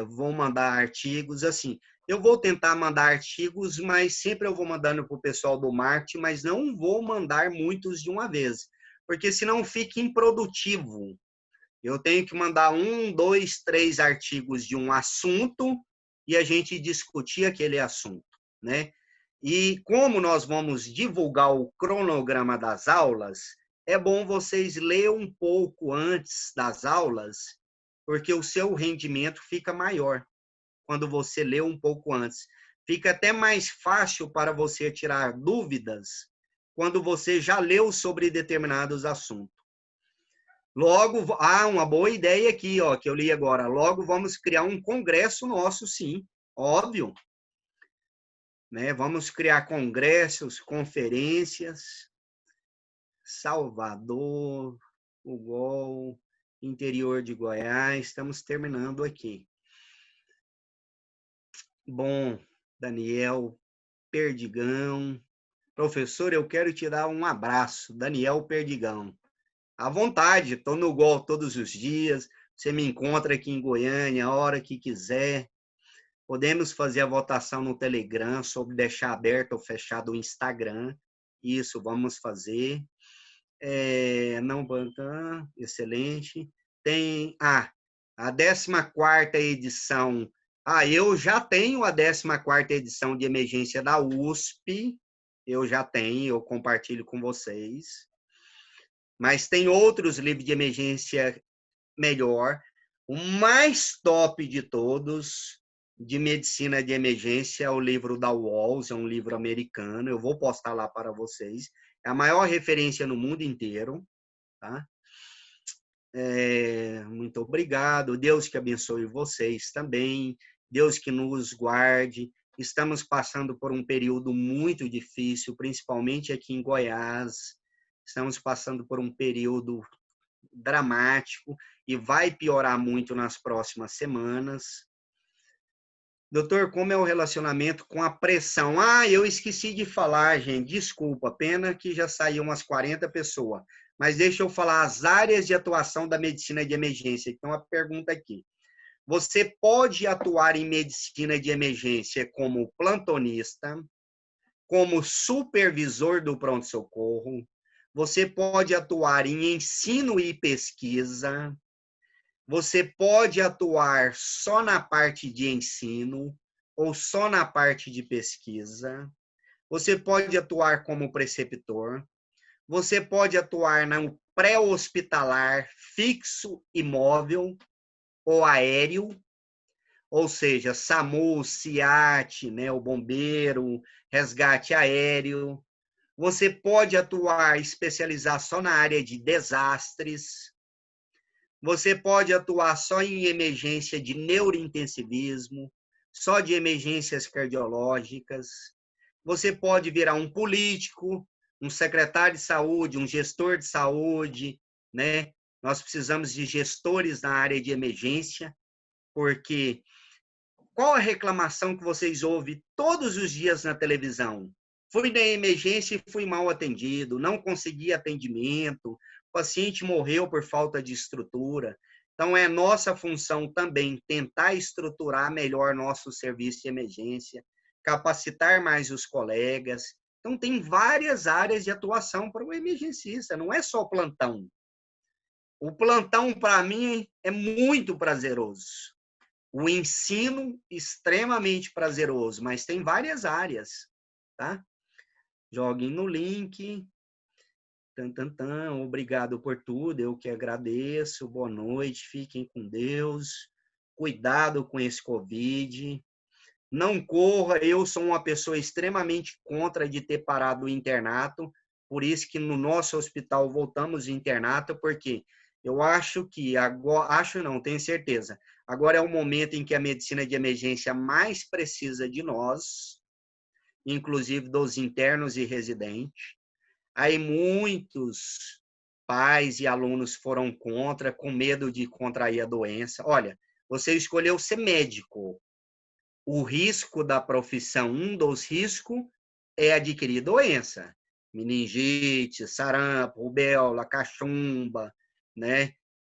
Vou mandar artigos, assim, eu vou tentar mandar artigos, mas sempre eu vou mandando para o pessoal do marketing, mas não vou mandar muitos de uma vez, porque senão fica improdutivo. Eu tenho que mandar 1, 2, 3 artigos de um assunto e a gente discutir aquele assunto, né? E como nós vamos divulgar o cronograma das aulas, é bom vocês lerem um pouco antes das aulas, porque o seu rendimento fica maior quando você lê um pouco antes. Fica até mais fácil para você tirar dúvidas quando você já leu sobre determinados assuntos. Logo, uma boa ideia aqui, ó, que eu li agora. Logo, vamos criar um congresso nosso, sim, óbvio. Né? Vamos criar congressos, conferências. Salvador, UOL, interior de Goiás. Estamos terminando aqui. Bom, Daniel Perdigão. Professor, eu quero te dar um abraço. Daniel Perdigão. À vontade, estou no UOL todos os dias. Você me encontra aqui em Goiânia, a hora que quiser. Podemos fazer a votação no Telegram sobre deixar aberto ou fechado o Instagram. Isso, vamos fazer. Não bancar, excelente. Tem a 14ª edição. Eu já tenho a 14ª edição de emergência da USP. Eu já tenho, eu compartilho com vocês. Mas tem outros livros de emergência melhor. O mais top de todos, de medicina de emergência, é o livro da Walls, é um livro americano. Eu vou postar lá para vocês. É a maior referência no mundo inteiro. Tá? Muito obrigado. Deus que abençoe vocês também. Deus que nos guarde. Estamos passando por um período muito difícil, principalmente aqui em Goiás. Estamos passando por um período dramático e vai piorar muito nas próximas semanas. Doutor, como é o relacionamento com a pressão? Eu esqueci de falar, gente. Desculpa, pena que já saiu umas 40 pessoas. Mas deixa eu falar as áreas de atuação da medicina de emergência. Então, a pergunta aqui. Você pode atuar em medicina de emergência como plantonista, como supervisor do pronto-socorro. Você pode atuar em ensino e pesquisa. Você pode atuar só na parte de ensino ou só na parte de pesquisa. Você pode atuar como preceptor. Você pode atuar no pré-hospitalar fixo e móvel ou aéreo, ou seja, SAMU, SIAT, né, o bombeiro, resgate aéreo. Você pode atuar, especializar só na área de desastres. Você pode atuar só em emergência de neurointensivismo, só de emergências cardiológicas. Você pode virar um político, um secretário de saúde, um gestor de saúde, né? Nós precisamos de gestores na área de emergência, porque qual a reclamação que vocês ouvem todos os dias na televisão? Fui na emergência e fui mal atendido, não consegui atendimento, o paciente morreu por falta de estrutura. Então, é nossa função também tentar estruturar melhor nosso serviço de emergência, capacitar mais os colegas. Então, tem várias áreas de atuação para o emergencista, não é só o plantão. O plantão, para mim, é muito prazeroso. O ensino, extremamente prazeroso, mas tem várias áreas, tá? Joguem no link. Obrigado por tudo, eu que agradeço. Boa noite, fiquem com Deus. Cuidado com esse Covid. Não corra, eu sou uma pessoa extremamente contra de ter parado o internato, por isso que no nosso hospital voltamos ao internato, porque eu acho que agora, acho não, tenho certeza, agora é o momento em que a medicina de emergência mais precisa de nós, inclusive dos internos e residentes. Aí muitos pais e alunos foram contra, com medo de contrair a doença. Olha, você escolheu ser médico. O risco da profissão, um dos riscos, é adquirir doença. Meningite, sarampo, rubéola, cachumba, né?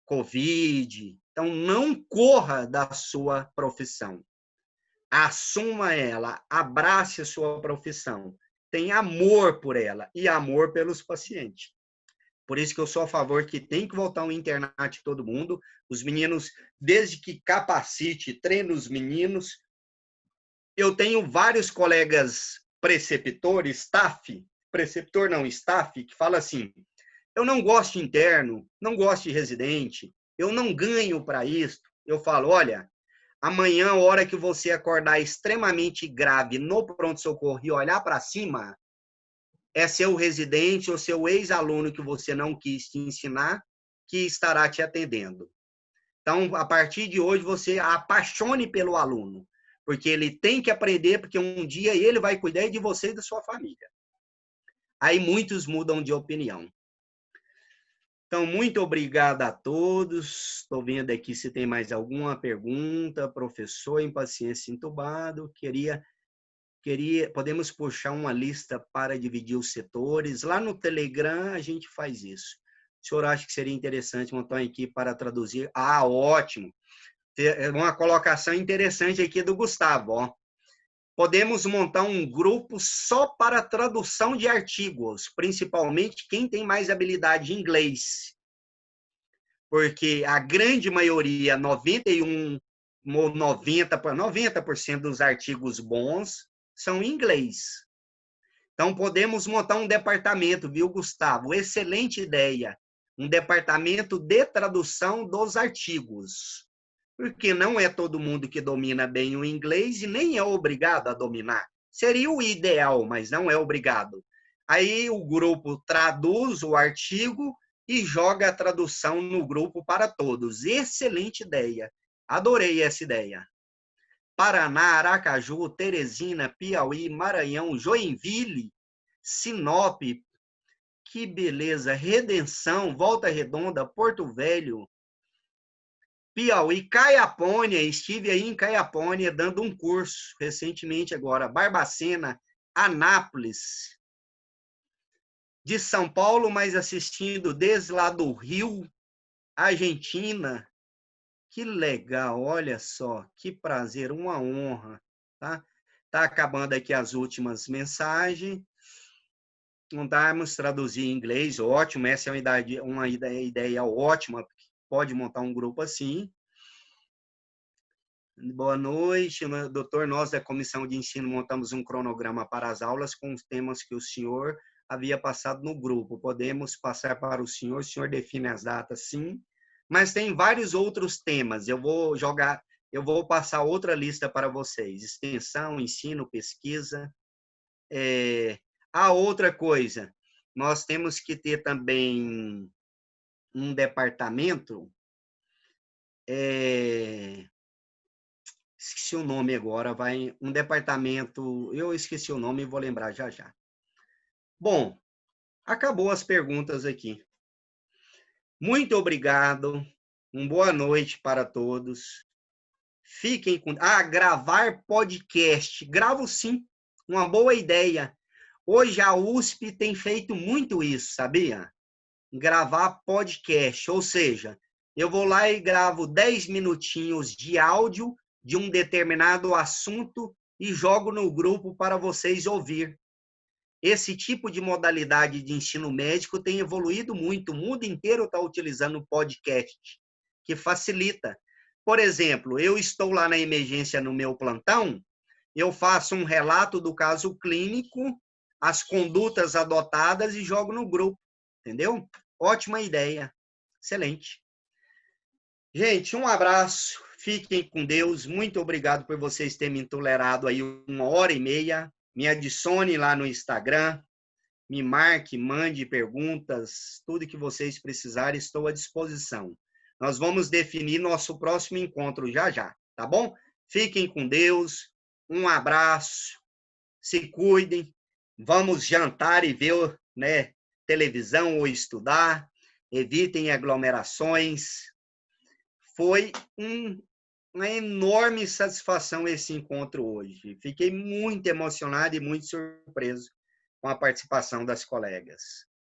Covid. Então, não corra da sua profissão. Assuma ela, abrace a sua profissão. Tenha amor por ela e amor pelos pacientes. Por isso que eu sou a favor que tem que voltar ao internato todo mundo. Os meninos, desde que capacite, treine os meninos. Eu tenho vários colegas preceptores, staff, que fala assim, eu não gosto de interno, não gosto de residente, eu não ganho para isso. Eu falo, olha, amanhã, a hora que você acordar extremamente grave no pronto-socorro e olhar para cima, é seu residente ou seu ex-aluno que você não quis te ensinar que estará te atendendo. Então, a partir de hoje, você apaixone pelo aluno, porque ele tem que aprender, porque um dia ele vai cuidar de você e da sua família. Aí muitos mudam de opinião. Então, muito obrigado a todos. Estou vendo aqui se tem mais alguma pergunta. Professor em paciência entubado, podemos puxar uma lista para dividir os setores. Lá no Telegram a gente faz isso. O senhor acha que seria interessante montar uma equipe para traduzir? Ah, ótimo. Uma colocação interessante aqui do Gustavo. Ó. Podemos montar um grupo só para tradução de artigos, principalmente quem tem mais habilidade em inglês. Porque a grande maioria, 90% dos artigos bons são em inglês. Então, podemos montar um departamento, viu, Gustavo? Excelente ideia. Um departamento de tradução dos artigos. Porque não é todo mundo que domina bem o inglês e nem é obrigado a dominar. Seria o ideal, mas não é obrigado. Aí o grupo traduz o artigo e joga a tradução no grupo para todos. Excelente ideia. Adorei essa ideia. Paraná, Aracaju, Teresina, Piauí, Maranhão, Joinville, Sinop, que beleza, Redenção, Volta Redonda, Porto Velho, Piauí, Caiapônia, estive aí em Caiapônia dando um curso recentemente agora, Barbacena, Anápolis, de São Paulo, mas assistindo desde lá do Rio, Argentina. Que legal, olha só, que prazer, uma honra, tá? Tá acabando aqui as últimas mensagens. Vamos traduzir em inglês, ótimo, essa é uma ideia ótima, pode montar um grupo assim. Boa noite, doutor, nós da Comissão de Ensino montamos um cronograma para as aulas com os temas que o senhor havia passado no grupo. Podemos passar para o senhor define as datas, sim. Mas tem vários outros temas. Eu vou passar outra lista para vocês. Extensão, ensino, pesquisa. A outra coisa, nós temos que ter também um departamento, esqueci o nome agora, um departamento, eu esqueci o nome e vou lembrar já já. Bom, acabou as perguntas aqui. Muito obrigado, uma boa noite para todos. Fiquem com... gravar podcast. Gravo sim, uma boa ideia. Hoje a USP tem feito muito isso, sabia? Gravar podcast, ou seja, eu vou lá e gravo 10 minutinhos de áudio de um determinado assunto e jogo no grupo para vocês ouvir. Esse tipo de modalidade de ensino médico tem evoluído muito. O mundo inteiro está utilizando o podcast, que facilita. Por exemplo, eu estou lá na emergência no meu plantão, eu faço um relato do caso clínico, as condutas adotadas e jogo no grupo, entendeu? Ótima ideia, excelente. Gente, um abraço, fiquem com Deus, muito obrigado por vocês terem me tolerado aí 1h30, me adicione lá no Instagram, me marque, mande perguntas, tudo que vocês precisarem, estou à disposição. Nós vamos definir nosso próximo encontro já já, tá bom? Fiquem com Deus, um abraço, se cuidem, vamos jantar e ver, né, televisão ou estudar, evitem aglomerações. Foi uma enorme satisfação esse encontro hoje. Fiquei muito emocionado e muito surpreso com a participação das colegas.